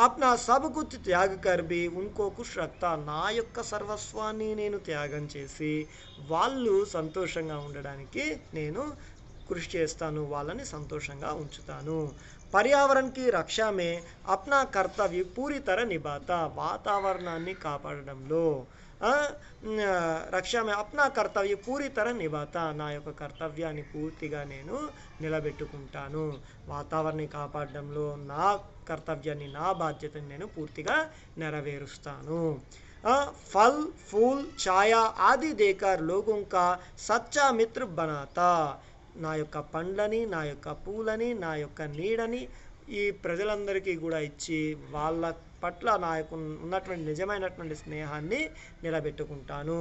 అప్నా సబ్ కుచ్ త్యాగ కర్ భీ ఉన్కో ఖుష్ రఖ్తా, నా యొక్క సర్వస్వాన్ని నేను త్యాగం చేసి వాళ్ళు సంతోషంగా ఉండడానికి నేను కృషి చేస్తాను, వాళ్ళని సంతోషంగా ఉంచుతాను. పర్యావరణకి రక్ష మే అప్నా కర్తవ్య పూరి తర నిభాతా, వాతావరణాన్ని కాపాడడంలో రక్ష మే అప్నా కర్తవ్య పూరి తర నిభాతా, నా యొక్క కర్తవ్యాన్ని పూర్తిగా నేను నిలబెట్టుకుంటాను, వాతావరణాన్ని కాపాడడంలో నా కర్తవ్యాన్ని, నా బాధ్యతని నేను పూర్తిగా నెరవేరుస్తాను. ఫల్ ఫూల్ ఛాయా ఆది దేకర్ లోగోं का సచ్చా మిత్ర బనాతా, నా యొక్క పండ్లని, నా యొక్క పూలని, నా యొక్క నీడని ఈ ప్రజలందరికీ కూడా ఇచ్చి వాళ్ళ పట్ల నా యొక్క ఉన్నటువంటి నిజమైనటువంటి స్నేహాన్ని నిలబెట్టుకుంటాను.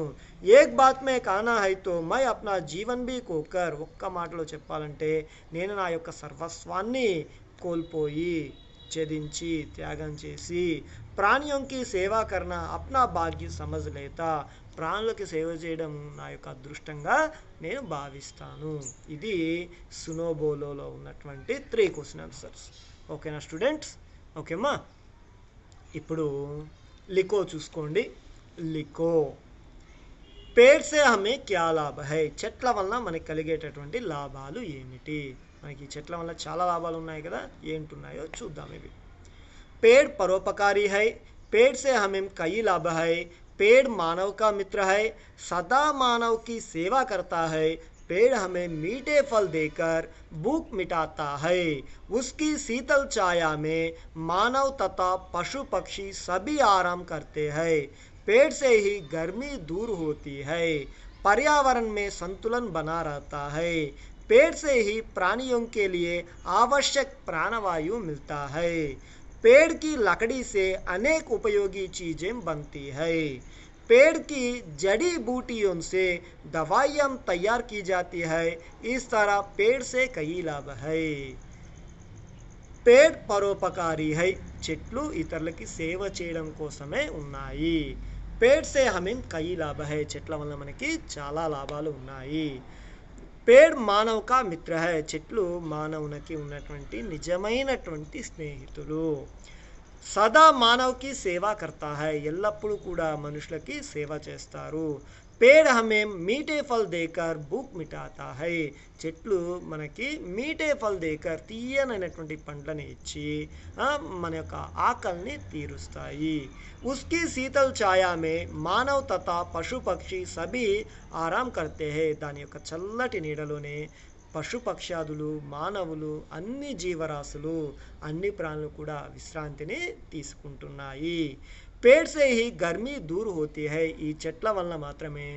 ఏక్ బాత్ మే కానా హైతో మై అప్నా జీవన్ భీ కోకర్, ఒక్క మాటలో చెప్పాలంటే నేను నా యొక్క సర్వస్వాన్ని కోల్పోయి, ఛేదించి, త్యాగం చేసి ప్రాణియోంకి సేవా కర్నా అప్నా భాగ్య సమజ్ లేతా, ప్రాణులకి సేవ చేయడం నా యొక్క అదృష్టంగా నేను భావిస్తాను. ఇది సునో బోలోలో ఉన్నటువంటి 3 క్వశ్చన్ ఆన్సర్స్. ఓకేనా స్టూడెంట్స్? ఓకేమ్మా. ఇప్పుడు లిఖో చూసుకోండి. లిఖో పేడ్ సే హమే క్యా లాభ హై, చెట్ల వలన మనకి కలిగేటటువంటి లాభాలు ఏమిటి? మనకి చెట్ల వల్ల చాలా లాభాలు ఉన్నాయి కదా, ఏంటున్నాయో చూద్దాం. ఇవి पेड़ परोपकारी है, पेड़ से हमें कई लाभ है, पेड़ मानव का मित्र है, सदा मानव की सेवा करता है, पेड़ हमें मीठे फल देकर भूख मिटाता है, उसकी शीतल छाया में मानव तथा पशु पक्षी सभी आराम करते हैं, पेड़ से ही गर्मी दूर होती है, पर्यावरण में संतुलन बना रहता है, पेड़ से ही प्राणियों के लिए आवश्यक प्राणवायु मिलता है, पेड़ की लकड़ी से अनेक उपयोगी चीजें बनती है, पेड़ की जड़ी बूटियों से दवाइयाँ तैयार की जाती है, इस तरह पेड़ से कई लाभ है. पेड़ परोपकारी है, చెట్లు ఇతరులకి సేవ చేయడం కోసమే ఉన్నాయి. పేడ్ సే హమేం కయి లాభ హై, చెట్ల వల్ల మనకి చాలా లాభాలు ఉన్నాయి. పేడ్ మానవ కా మిత్ర హై, చెట్లు మానవునికి ఉన్నటువంటి నిజమైనటువంటి స్నేహితులు. సదా మానవ్కి సేవ కర్తా హై, ఎల్లప్పుడూ కూడా మనుషులకి సేవ చేస్తారు. పేడ్ హమేం మీఠే ఫల్ దేకర్ భూక్ మిటాతా హై, చెట్లు మనకి మీఠే ఫల్ దేకర్ తీయనైనటువంటి పండ్లని ఇచ్చి మన యొక్క ఆకలిని తీరుస్తాయి. ఉస్కి శీతల్ ఛాయా మే మానవ్ తథా పశు పక్షి సభీ ఆరాం కర్తే హై, దాని యొక్క చల్లటి నీడలోనే పశుపక్షాదులు, మానవులు, అన్ని జీవరాశులు, అన్ని ప్రాణులు కూడా విశ్రాంతిని తీసుకుంటున్నాయి. పేడ్ say he గర్మీ door Holi high, ఈ చెట్ల వల్ల మాత్రమే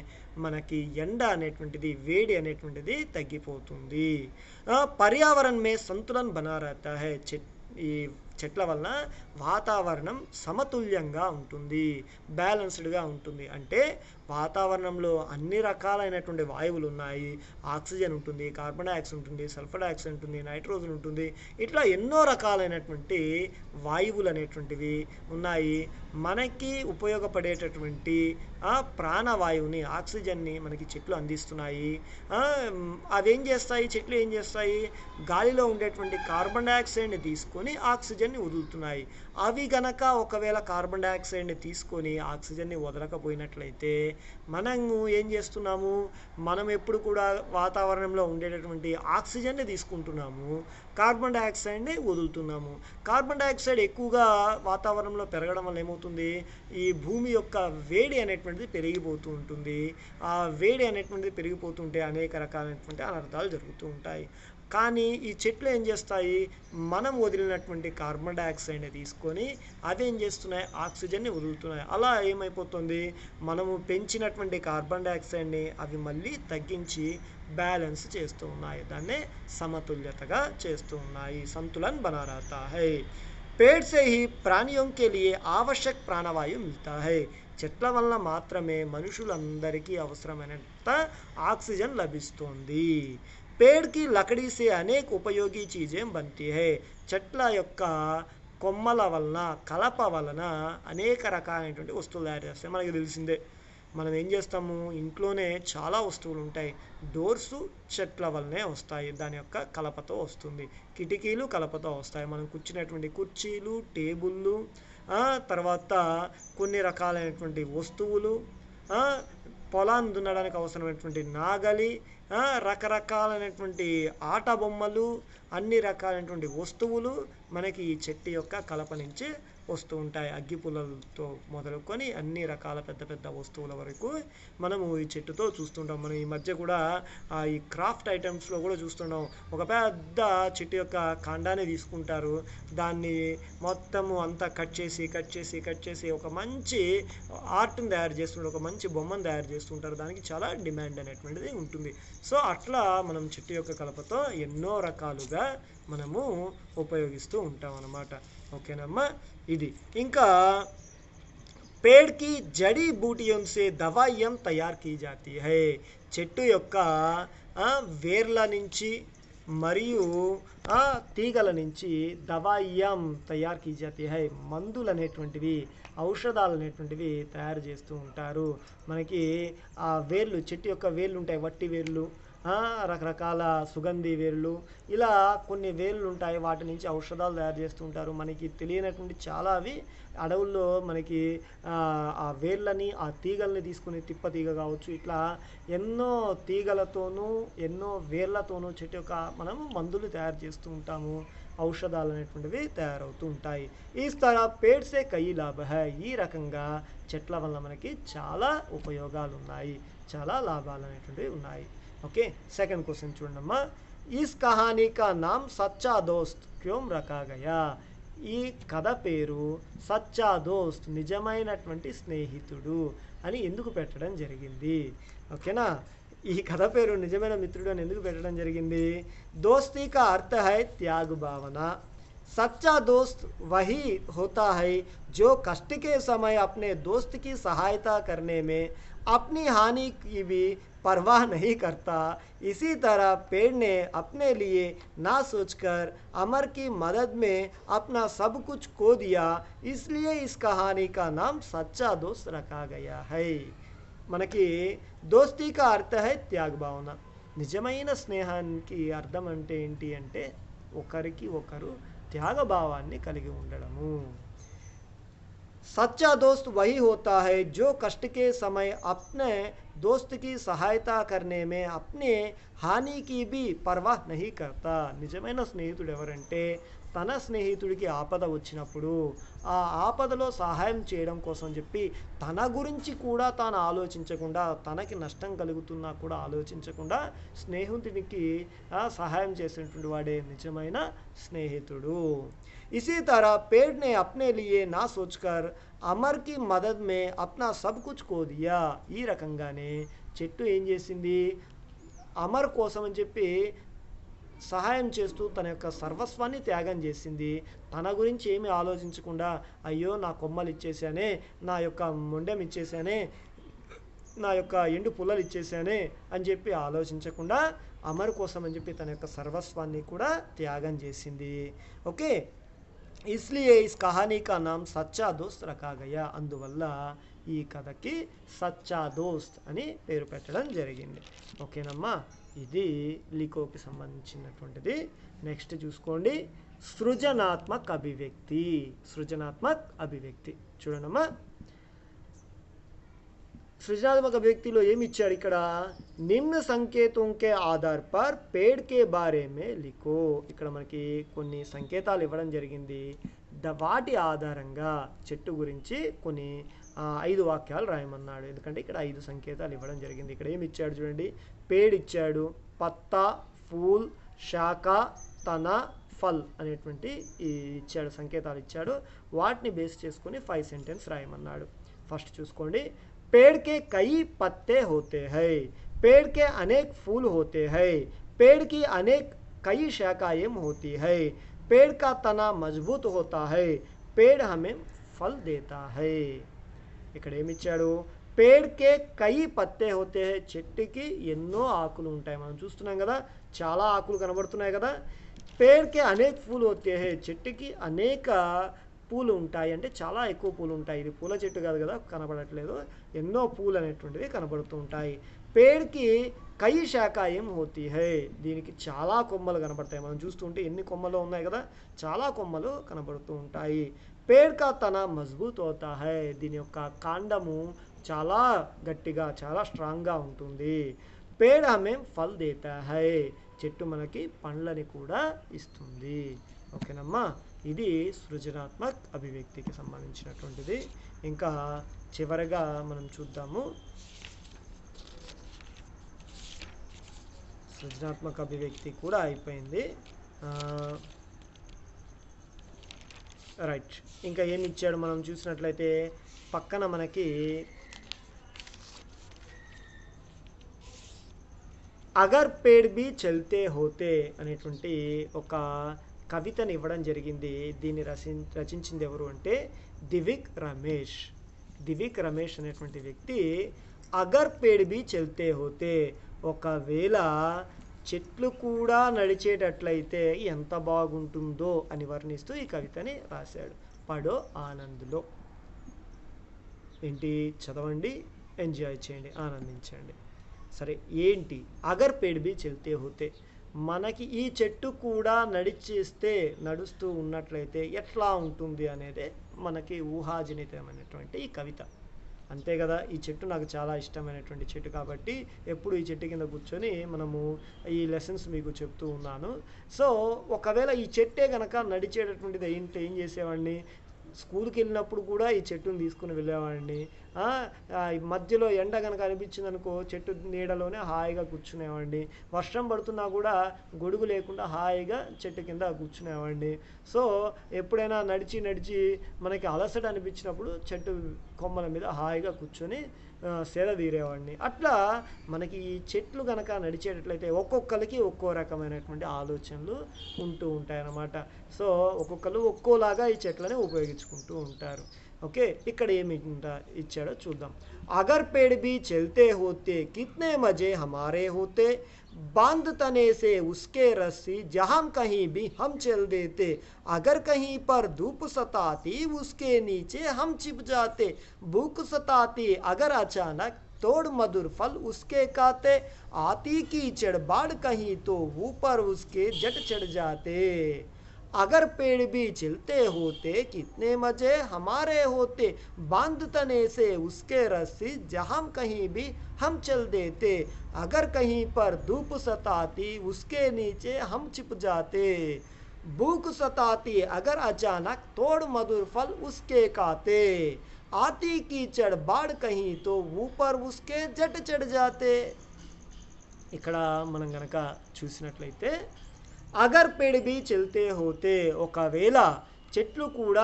మనకి ఎండ అనేటువంటిది, వేడి అనేటువంటిది తగ్గిపోతుంది. పర్యావరణం మే సంతులన్ బనా రహతా హై, ఈ చెట్ల వల్ల వాతావరణం సమతుల్యంగా ఉంటుంది, బ్యాలెన్స్డ్గా ఉంటుంది. అంటే వాతావరణంలో అన్ని రకాలైనటువంటి వాయువులు ఉన్నాయి, ఆక్సిజన్ ఉంటుంది, కార్బన్ డైఆక్సైడ్ ఉంటుంది, సల్ఫర్ డైఆక్సైడ్ ఉంటుంది, నైట్రోజన్ ఉంటుంది, ఇట్లా ఎన్నో రకాలైనటువంటి వాయువులు అనేటువంటివి ఉన్నాయి. మనకి ఉపయోగపడేటటువంటి ప్రాణవాయువుని, ఆక్సిజన్ని మనకి చెట్లు అందిస్తున్నాయి. అవేం చేస్తాయి, చెట్లు ఏం చేస్తాయి, గాలిలో ఉండేటువంటి కార్బన్ డైఆక్సైడ్ని తీసుకొని ఆక్సిజన్ని వదులుతున్నాయి. అవి గనక ఒకవేళ కార్బన్ డైఆక్సైడ్ని తీసుకొని ఆక్సిజన్ని వదలకపోయినట్లయితే మనము ఏం చేస్తున్నాము, మనం ఎప్పుడు కూడా వాతావరణంలో ఉండేటటువంటి ఆక్సిజన్ని తీసుకుంటున్నాము, కార్బన్ డైఆక్సైడ్ని వదులుతున్నాము. కార్బన్ డైఆక్సైడ్ ఎక్కువగా వాతావరణంలో పెరగడం వల్ల ఏమవుతుంది, ఈ భూమి యొక్క వేడి అనేటువంటిది పెరిగిపోతూ ఉంటుంది. ఆ వేడి అనేటువంటిది పెరిగిపోతుంటే అనేక రకాలైనటువంటి అనర్థాలు జరుగుతూ ఉంటాయి. కానీ ఈ చెట్లు ఏం చేస్తాయి, మనం వదిలినటువంటి కార్బన్ డైఆక్సైడ్ని తీసుకొని అదేం చేస్తున్నాయి, ఆక్సిజన్ని వదులుతున్నాయి. అలా ఏమైపోతుంది, మనము పెంచినటువంటి కార్బన్ డైఆక్సైడ్ని అవి మళ్ళీ తగ్గించి బ్యాలెన్స్ చేస్తూ ఉన్నాయి. దాన్నే సమతుల్యతగా చేస్తూ ఉన్నాయి. సంతులన్ బనా रहता है. पेड़ से ही प्राणियों के लिए आवश्यक प्राणवायु मिलता है. చెట్ల వలన మాత్రమే మనుషులందరికీ అవసరమైనంత ఆక్సిజన్ లభిస్తుంది. पेड़ की लकड़ी से अनेक उपयोगी चीज़ें बनती है. చెట్ల యొక్క కొమ్మల వలన, కలప వలన అనేక రకాలైనటువంటి వస్తువులు తయారు చేస్తాయి. మనకి తెలిసిందే, మనం ఏం చేస్తాము, ఇంట్లోనే చాలా వస్తువులు ఉంటాయి. డోర్స్ చెట్ల వల్లనే వస్తాయి, దాని యొక్క కలపతో వస్తుంది. కిటికీలు కలపతో వస్తాయి. మనం కూర్చున్నటువంటి కుర్చీలు, టేబుళ్ళు, తర్వాత కొన్ని రకాలైనటువంటి వస్తువులు, పొలాన్ని దున్నడానికి అవసరమైనటువంటి నాగలి, రకరకాలైనటువంటి ఆట బొమ్మలు, అన్ని రకాలైనటువంటి వస్తువులు మనకి ఈ చెట్టు యొక్క కలప నుంచి వస్తూ ఉంటాయి. అగ్గిపుల్లలతో మొదలుకొని అన్ని రకాల పెద్ద పెద్ద వస్తువుల వరకు మనము ఈ చెట్టుతో చూస్తుంటాం. మనం ఈ మధ్య కూడా ఈ క్రాఫ్ట్ ఐటమ్స్లో కూడా చూస్తున్నాం. ఒక పెద్ద చెట్టు యొక్క కాండాన్ని తీసుకుంటారు, దాన్ని మొత్తము అంతా కట్ చేసి ఒక మంచి ఆర్ట్ని తయారు చేస్తుంటారు, ఒక మంచి బొమ్మను తయారు చేస్తుంటారు. దానికి చాలా డిమాండ్ అనేటువంటిది ఉంటుంది. సో అట్లా మనం చెట్టు యొక్క కలపతో ఎన్నో రకాలుగా మనము ఉపయోగిస్తూ ఉంటాం అన్నమాట. ఓకేనమ్మా, ఇది. ఇంకా पेड़ की जड़ी बूटियों से दवाइयाँ तैयार की जाती है. చెట్టు యొక్క వేర్ల నుంచి మరియు తీగల నుంచి దవాయియం తయారు కీ జాతీ హై, మందులు అనేటువంటివి, ఔషధాలు అనేటువంటివి తయారు చేస్తూ ఉంటారు. మనకి ఆ వేర్లు, చెట్టు యొక్క వేర్లు ఉంటాయి, వట్టి వేర్లు, రకరకాల సుగంధి వేర్లు, ఇలా కొన్ని వేర్లు ఉంటాయి. వాటి నుంచి ఔషధాలు తయారు చేస్తూ ఉంటారు. మనకి తెలియనటువంటి చాలా అవి అడవుల్లో మనకి ఆ వేర్లని, ఆ తీగల్ని తీసుకుని, తిప్పతీగ కావచ్చు, ఇట్లా ఎన్నో తీగలతోనూ ఎన్నో వేర్లతోనూ చెట్టు యొక్క మనము మందులు తయారు చేస్తూ ఉంటాము. ఔషధాలు అనేటువంటివి తయారవుతూ ఉంటాయి. ఈ స్థల పేడ్సే కయి లాభ హై. ఈ రకంగా చెట్ల వల్ల మనకి చాలా ఉపయోగాలు ఉన్నాయి, చాలా లాభాలు అనేటువంటివి ఉన్నాయి. ఓకే, సెకండ్ క్వశ్చన్ చూడమ్మా. ఇస్ కహానీ కా నామ్ సచ్చా దోస్త్ క్యోం రఖా గయా. ఈ కథ పేరు సచ్చా దోస్త్, నిజమైనటువంటి స్నేహితుడు అని ఎందుకు పెట్టడం జరిగింది? ఓకేనా, ఈ కథ పేరు నిజమైన మిత్రుడు అని ఎందుకు పెట్టడం జరిగింది? దోస్తీ కా అర్థ హై త్యాగ్ భావన. सच्चा दोस्त वही होता है जो कष्ट के समय अपने दोस्त की सहायता करने में अपनी हानि की भी परवाह नहीं करता. इसी तरह पेड़ ने अपने लिए ना सोचकर अमर की मदद में अपना सब कुछ खो दिया. इसलिए इस कहानी का नाम सच्चा दोस्त रखा गया है. మనకి దోస్తీ కా అర్థ హై త్యాగ్ భావన. నిజమైన స్నేహానికి అర్థం అంటే ఏంటి అంటే ఒకరికి ఒకరు త్యాగభావాన్ని కలిగి ఉండడము. सच्चा दोस्त वही होता है जो कष्ट के समय अपने दोस्त की सहायता करने में अपने हानि की भी परवाह नहीं करता. నిజమైన స్నేహితుడు ఎవరంటే తన స్నేహితుడికి ఆపద వచ్చినప్పుడు ఆ ఆపదలో సహాయం చేయడం కోసం చెప్పి తన గురించి కూడా తాను ఆలోచించకుండా, తనకి నష్టం కలుగుతున్నా కూడా ఆలోచించకుండా స్నేహితుడికి సహాయం చేసినటువంటి వాడే నిజమైన స్నేహితుడు. इसी तरह पेड़ ने अपने लिए ना सोचकर अमर की मदद में अपना सब कुछ खो दिया. ఈ రకంగానే చెట్టు ఏం చేసింది, అమర్ కోసం అని చెప్పి సహాయం చేస్తూ తన యొక్క సర్వస్వాన్ని త్యాగం చేసింది. తన గురించి ఏమీ ఆలోచించకుండా, అయ్యో నా కొమ్మలు ఇచ్చేసానే, నా యొక్క మొండెం ఇచ్చేసానే, నా యొక్క ఎండు పుల్లలు ఇచ్చేసానే అని చెప్పి ఆలోచించకుండా అమర్ కోసం అని చెప్పి తన యొక్క సర్వస్వాన్ని కూడా త్యాగం చేసింది. ఓకే, इसलिए इस कहानी का नाम सच्चा दोस्त रखा गया. అందువల్ల ఈ కథకి సచ్చా దోస్త్ అని పేరు పెట్టడం జరిగింది. ఓకేనమ్మా, ఇది లికోకి సంబంధించినటువంటిది. నెక్స్ట్ చూసుకోండి, సృజనాత్మక అభివ్యక్తి. సృజనాత్మక అభివ్యక్తి చూడండమ్మా. సృజనాత్మక అభివ్యక్తిలో ఏమి ఇచ్చాడు ఇక్కడ, నిమ్న సంకేతం కే ఆధార్ పర్ పేడ్ కే బారే మే లిఖో. ఇక్కడ మనకి కొన్ని సంకేతాలు ఇవ్వడం జరిగింది. వాటి ఆధారంగా చెట్టు గురించి కొన్ని 5 వాక్యాలు రాయమన్నాడు. ఎందుకంటే ఇక్కడ 5 సంకేతాలు ఇవ్వడం జరిగింది. ఇక్కడ ఏమి ఇచ్చాడు చూడండి, పేడ్ ఇచ్చాడు, పత్తా, ఫూల్, శాఖ, తన, ఫల్ అనేటువంటి ఈ ఇచ్చాడు, సంకేతాలు ఇచ్చాడు. వాటిని బేస్ చేసుకొని 5 సెంటెన్స్ రాయమన్నాడు. ఫస్ట్ చూసుకోండి. पेड़ के कई पत्ते होते हैं, पेड़ के अनेक फूल होते हैं, पेड़ की अनेक कई शाखाएं होती है, पेड़ का तना मजबूत होता है, पेड़ हमें फल देता है. ఇక్కడ ఏమి ఇచ్చాడు? పేడ్కే కై పత్తే హోతే హై, చెట్టుకి ఎన్నో ఆకులు ఉంటాయి. మనం చూస్తున్నాం కదా, చాలా ఆకులు కనబడుతున్నాయి కదా. పేడ్కే అనేక పూలు హోతే హై, చెట్టుకి అనేక పూలు ఉంటాయి, అంటే చాలా ఎక్కువ పూలు ఉంటాయి. ఇది పూల చెట్టు కాదు కదా, కనబడట్లేదు, ఎన్నో పూలు అనేటువంటివి కనబడుతూ ఉంటాయి. పేడ్కి కై శాఖాయం హోతీ హై, దీనికి చాలా కొమ్మలు కనబడతాయి. మనం చూస్తుంటే ఎన్ని కొమ్మలు ఉన్నాయి కదా, చాలా కొమ్మలు కనబడుతూ ఉంటాయి. పేడ్ కా తన మజబూత్ హోతా హై, దీని యొక్క కాండము చాలా గట్టిగా, చాలా స్ట్రాంగ్గా ఉంటుంది. పేడ్ హమేం ఫల్ దేతా హై, చెట్టు మనకి పండ్లని కూడా ఇస్తుంది. ఓకేనమ్మా, ఇది సృజనాత్మక అభివ్యక్తికి సంబంధించినటువంటిది. ఇంకా చివరగా మనం చూద్దాము, సృజనాత్మక అభివ్యక్తి కూడా అయిపోయింది. రైట్, ఇంకా ఏమి ఇచ్చాడు మనం చూసినట్లయితే పక్కన మనకి అగర్ పేడ్ బి చల్తే హోతే అనేటువంటి ఒక కవితని ఇవ్వడం జరిగింది. దీన్ని రచించింది ఎవరు అంటే దివిక్ రమేష్. దివిక్ రమేష్ అనేటువంటి వ్యక్తి అగర్ పేడ్ బి చల్తే హోతే, ఒకవేళ చెట్లు కూడా నడిచేటట్లయితే ఎంత బాగుంటుందో అని వర్ణిస్తూ ఈ కవితని రాశాడు. పడో ఆనంద్లో. ఏంటి, చదవండి, ఎంజాయ్ చేయండి, ఆనందించండి. సరే, ఏంటి అగర్ పేడ్ బి చల్తే హోతే, మనకి ఈ చెట్టు కూడా నడుస్తూ ఉన్నట్లయితే ఎట్లా ఉంటుంది అనేది మనకి ఊహాజనితమైనటువంటి ఈ కవిత. అంతే కదా, ఈ చెట్టు నాకు చాలా ఇష్టమైనటువంటి చెట్టు కాబట్టి ఎప్పుడు ఈ చెట్టు కింద కూర్చొని మనము ఈ లెసన్స్ మీకు చెప్తూ ఉన్నాను. సో ఒకవేళ ఈ చెట్టే కనుక నడిచేటటువంటిది ఏంటి, ఏం చేసేవాడిని, స్కూల్కి వెళ్ళినప్పుడు కూడా ఈ చెట్టుని తీసుకుని వెళ్ళేవాడిని. మధ్యలో ఎండ కనుక అనిపించింది అనుకో, చెట్టు నీడలోనే హాయిగా కూర్చునేవాడిని. వర్షం పడుతున్నా కూడా గొడుగు లేకుండా హాయిగా చెట్టు కింద కూర్చునేవాడిని. సో ఎప్పుడైనా నడిచి మనకి అలసట అనిపించినప్పుడు చెట్టు కొమ్మల మీద హాయిగా కూర్చొని సేద తీరేవాడిని. అట్లా మనకి ఈ చెట్లు కనుక నడిచేటట్లయితే ఒక్కొక్కరికి ఒక్కో రకమైనటువంటి ఆలోచనలు ఉంటూ ఉంటాయన్నమాట. సో ఒక్కొక్కరు ఒక్కోలాగా ఈ చెట్లని ఉపయోగించుకుంటూ ఉంటారు. ఓకే, ఇక్కడ ఏమి ఇచ్చాడో చూద్దాం. అగర్ पेड़ भी चलते होते कितने मजे हमारे होते, बांध तने से उसके रस्सी जहां कहीं भी हम चल देते, अगर कहीं पर धूप सताती उसके नीचे हम छिप जाते, भूख सताती अगर अचानक तोड़ मधुर फल उसके खाते, आती कीचड़ बाढ़ कहीं तो ऊपर उसके जट चढ़ जाते, अगर पेड़ भी चलते होते कितने मजे हमारे होते, बांध तने से उसके रस्सी जहां कहीं भी हम चल देते, अगर कहीं पर धूप सताती उसके नीचे हम छिप जाते, भूख सताती अगर अचानक तोड़ मधुर फल उसके खाते, आती कीचड़ बाढ़ कहीं तो ऊपर उसके जट चढ़ जाते. ఇక్కడ మనం గనక చూసినట్లయితే అగర్ పేడ్ బి చల్తే హోతే, ఒకవేళ చెట్లు కూడా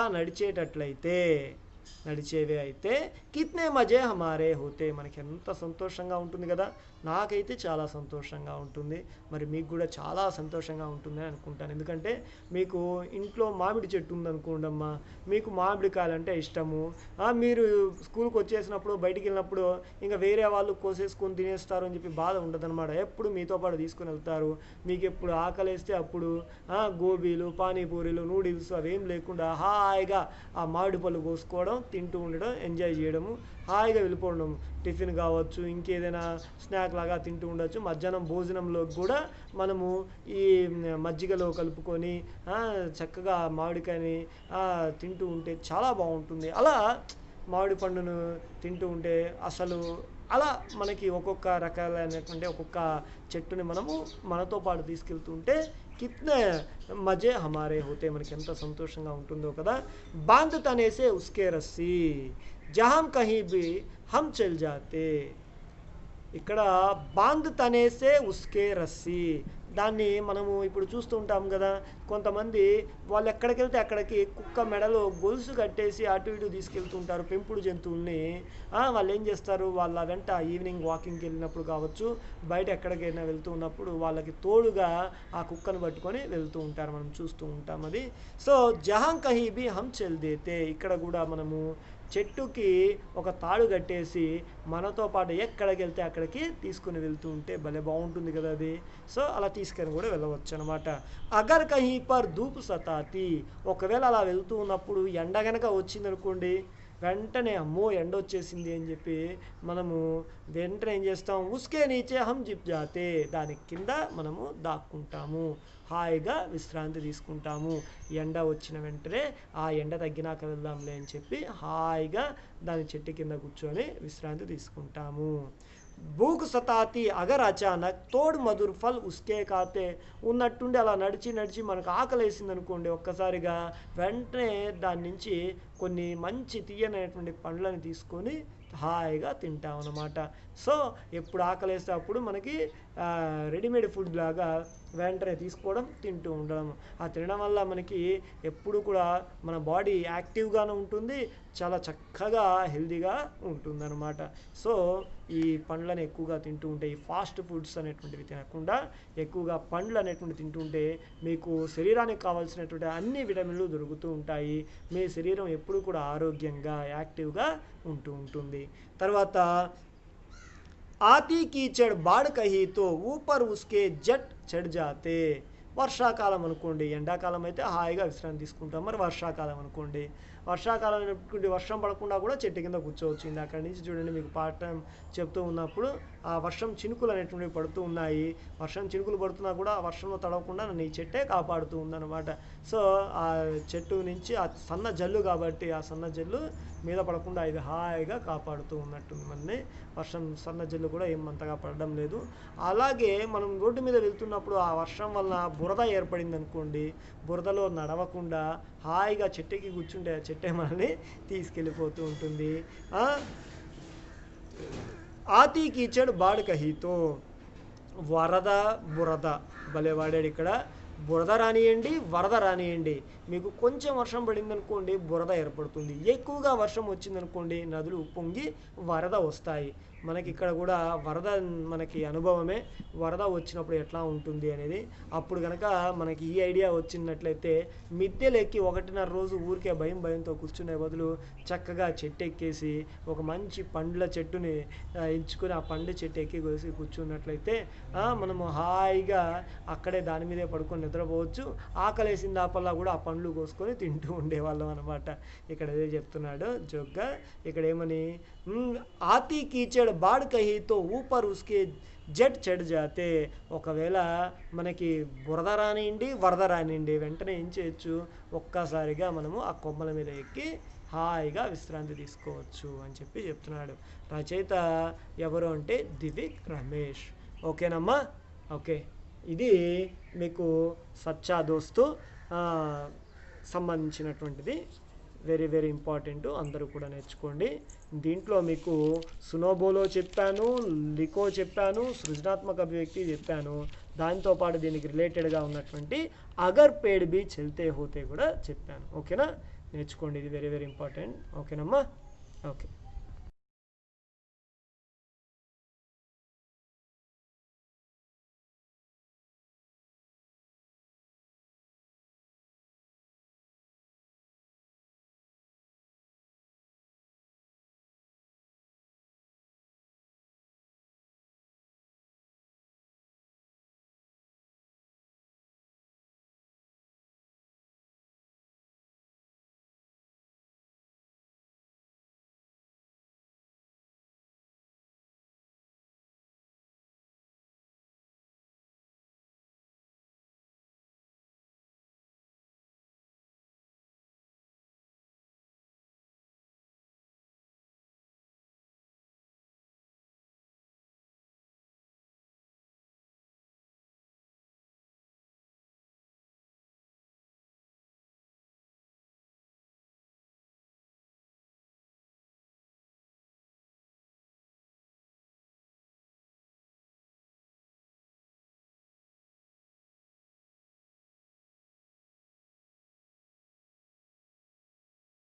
నడిచేవే అయితే కిత్నే మజే హమారే హోతే, మనకి ఎంత సంతోషంగా ఉంటుంది కదా. నాకైతే చాలా సంతోషంగా ఉంటుంది, మరి మీకు కూడా చాలా సంతోషంగా ఉంటుందని అనుకుంటాను. ఎందుకంటే మీకు ఇంట్లో మామిడి చెట్టు ఉందనుకోండి అమ్మా, మీకు మామిడికాయలు అంటే ఇష్టము. మీరు స్కూల్కి వచ్చేసినప్పుడు బయటికి వెళ్ళినప్పుడు ఇంకా వేరే వాళ్ళు కోసేసుకొని తినేస్తారు అని చెప్పి బాధ ఉండదన్నమాట. ఎప్పుడు మీతో పాటు తీసుకుని వెళ్తారు. మీకు ఎప్పుడు ఆకలేస్తే అప్పుడు గోబీలు, పానీపూరీలు, నూడిల్స్ అవేం లేకుండా హాయిగా ఆ మామిడి పళ్ళు కోసుకోవడం, తింటూ ఉండడం, ఎంజాయ్ చేయడము, హాయిగా వెళ్ళిపోవడం. టిఫిన్ కావచ్చు, ఇంకేదైనా స్నాక్ లాగా తింటూ ఉండొచ్చు. మధ్యాహ్నం భోజనంలో కూడా మనము ఈ మజ్జిగలో కలుపుకొని చక్కగా మామిడికాయని తింటూ ఉంటే చాలా బాగుంటుంది. అలా మామిడి పండును తింటూ ఉంటే అసలు అలా మనకి ఒక్కొక్క రకాలైనటువంటి ఒక్కొక్క చెట్టుని మనము మనతో పాటు తీసుకెళ్తూ ఉంటే కిత్నే మజే హమారే హోతే, మనకి ఎంత సంతోషంగా ఉంటుందో కదా. బాంధ్ తనేసే ఉస్కే రస్సీ జహాం కహీ బి హమ్ చల్ జాతే, ఇక్కడ బాంధ్ తనేసే ఉస్కే రస్సీ, దాన్ని మనము ఇప్పుడు చూస్తూ ఉంటాం కదా, కొంతమంది వాళ్ళు ఎక్కడికి వెళ్తే అక్కడికి కుక్క మెడలో గొలుసు కట్టేసి అటు ఇటు తీసుకెళ్తుంటారు పెంపుడు జంతువుల్ని. వాళ్ళు ఏం చేస్తారు, వాళ్ళ వెంట ఈవినింగ్ వాకింగ్కి వెళ్ళినప్పుడు కావచ్చు, బయట ఎక్కడికైనా వెళ్తూ ఉన్నప్పుడు వాళ్ళకి తోడుగా ఆ కుక్కను పట్టుకొని వెళ్తూ ఉంటారు, మనం చూస్తూ ఉంటాం అది. సో జహాం కహీ బి హమ్ చల్ దేతే, ఇక్కడ కూడా మనము చెట్టుకి ఒక తాడు కట్టేసి మనతో పాటు ఎక్కడికి వెళ్తే అక్కడికి తీసుకుని వెళ్తూ ఉంటే భలే బాగుంటుంది కదా అది. సో అలా తీసుకొని కూడా వెళ్ళవచ్చు అనమాట. అగర్ కహీ పర్ ధూప్ సతాతి, ఒకవేళ అలా వెళ్తూ ఉన్నప్పుడు ఎండ గనక వచ్చిందనుకోండి, వెంటనే అమ్మో ఎండ వచ్చేసింది అని చెప్పి మనము వెంటనే ఏం చేస్తాం, ఉస్కే నీచే హమ్ జిప్ జాతే, దాని కింద మనము దాక్కుంటాము, హాయిగా విశ్రాంతి తీసుకుంటాము. ఎండ వచ్చిన వెంటనే ఆ ఎండ తగ్గినాక వెళ్దాంలే అని చెప్పి హాయిగా దాని చెట్టు కింద కూర్చొని విశ్రాంతి తీసుకుంటాము. భూక్ సతాతి అగర్ అచానక్ తోడ్ మధుర్ ఫల్ ఉస్కే కాతే, ఉన్నట్టుండి అలా నడిచి నడిచి మనకు ఆకలేసింది అనుకోండి ఒక్కసారిగా, వెంటనే దాని నుంచి కొన్ని మంచి తీయనటువంటి పండ్లను తీసుకొని హాయిగా తింటాం అన్నమాట. సో ఎప్పుడు ఆకలేస్తే అప్పుడు మనకి రెడీమేడ్ ఫుడ్ లాగా వెంటనే తీసుకోవడం, తింటూ ఉండడం. ఆ తినడం వల్ల మనకి ఎప్పుడు కూడా మన బాడీ యాక్టివ్గానే ఉంటుంది, చాలా చక్కగా హెల్తీగా ఉంటుందన్నమాట. సో ఈ పండ్లను ఎక్కువగా తింటూ ఉంటే, ఈ ఫాస్ట్ ఫుడ్స్ అనేటువంటివి తినకుండా ఎక్కువగా పండ్లు అనేటువంటి తింటుంటే మీకు శరీరానికి కావాల్సినటువంటి అన్ని విటమిన్లు దొరుకుతూ ఉంటాయి. మీ శరీరం ఎప్పుడు కూడా ఆరోగ్యంగా యాక్టివ్గా ఉంటూ ఉంటుంది. తర్వాత ఆతి కీచడ్ బాడ్ కహీ తో ఊపర్ ఉస్కే జట్ చడ్ జాతే, వర్షాకాలం అనుకోండి, ఎండాకాలం అయితే హాయిగా విశ్రాంతి తీసుకుంటాం, మరి వర్షాకాలం అనుకోండి, వర్షాకాలం అనుకోండి వర్షం పడకుండా కూడా చెట్టు కింద కూర్చోవచ్చు. అక్కడి నుంచి చూడండి మీకు పాఠం చెప్తూ ఉన్నప్పుడు ఆ వర్షం చినుకులు అనేటువంటివి పడుతూ ఉన్నాయి, వర్షం చినుకులు పడుతున్నా కూడా ఆ వర్షంలో తడవకుండా నన్ను ఈ చెట్టే కాపాడుతూ ఉందన్నమాట. సో ఆ చెట్టు నుంచి ఆ సన్న జల్లు కాబట్టి ఆ సన్న జల్లు మీద పడకుండా ఇది హాయిగా కాపాడుతూ ఉన్నట్టుంది మనని. వర్షం సన్న జల్లు కూడా ఏమంతగా పడడం లేదు. అలాగే మనం రోడ్డు మీద వెళ్తున్నప్పుడు ఆ వర్షం వలన బురద ఏర్పడింది అనుకోండి, బురదలో నడవకుండా హాయిగా చెట్టుకి కూర్చుంటే ఆ చెట్టే మనల్ని తీసుకెళ్ళిపోతూ ఉంటుంది. ఆతి కీచడ్ బాడ్ కహీతో, వరద బురద భలే వాడాడు ఇక్కడ. బురద రానియండి, వరద రానియండి, మీకు కొంచెం వర్షం పడింది అనుకోండి బురద ఏర్పడుతుంది, ఎక్కువగా వర్షం వచ్చిందనుకోండి నదులు ఉప్పొంగి వరద వస్తాయి. మనకి ఇక్కడ కూడా వరద మనకి అనుభవమే, వరద వచ్చినప్పుడు ఎట్లా ఉంటుంది అనేది. అప్పుడు కనుక మనకి ఈ ఐడియా వచ్చినట్లయితే మిద్దెలెక్కి 1.5 రోజు ఊరికే భయం భయంతో కూర్చునే బదులు చక్కగా చెట్టు ఎక్కేసి ఒక మంచి పండ్ల చెట్టుని ఎంచుకొని ఆ పండ్ల చెట్టు ఎక్కి కూర్చున్నట్లయితే మనము హాయిగా అక్కడే దాని మీదే పడుకొని నిద్రపోవచ్చు. ఆకలేసిన దాపల్లా కూడా ఆ పండ్లు కోసుకొని తింటూ ఉండేవాళ్ళం అనమాట. ఇక్కడ అదే చెప్తున్నాడు జోక్గా. ఇక్కడ ఏమని, ఆతి కీచడ్ బాడ్ కహీతో ఊపర్ ఉస్కే జట్ చెడ్ జాతే, ఒకవేళ మనకి బురద రానియండి వరద రానియండి వెంటనే ఏం చేయొచ్చు, ఒక్కసారిగా మనము ఆ కొమ్మల మీద ఎక్కి హాయిగా విశ్రాంతి తీసుకోవచ్చు అని చెప్పి చెప్తున్నాడు. రచయిత ఎవరు అంటే దివిక్ రమేష్. ఓకేనమ్మా, ఓకే. ఇది మీకు సచ్చా దోస్తు సంబంధించినటువంటిది, వెరీ వెరీ ఇంపార్టెంట్, అందరూ కూడా నేర్చుకోండి. దీంట్లో మీకు సునోబోలో చెప్పాను, లికో చెప్పాను, సృజనాత్మక అభివ్యక్తి చెప్పాను, దాంతోపాటు దీనికి రిలేటెడ్గా ఉన్నటువంటి అగర్ పేడ్ బి చల్తే హోతే కూడా చెప్పాను. ఓకేనా, నేర్చుకోండి, ఇది వెరీ వెరీ ఇంపార్టెంట్. ఓకేనమ్మా, ఓకే.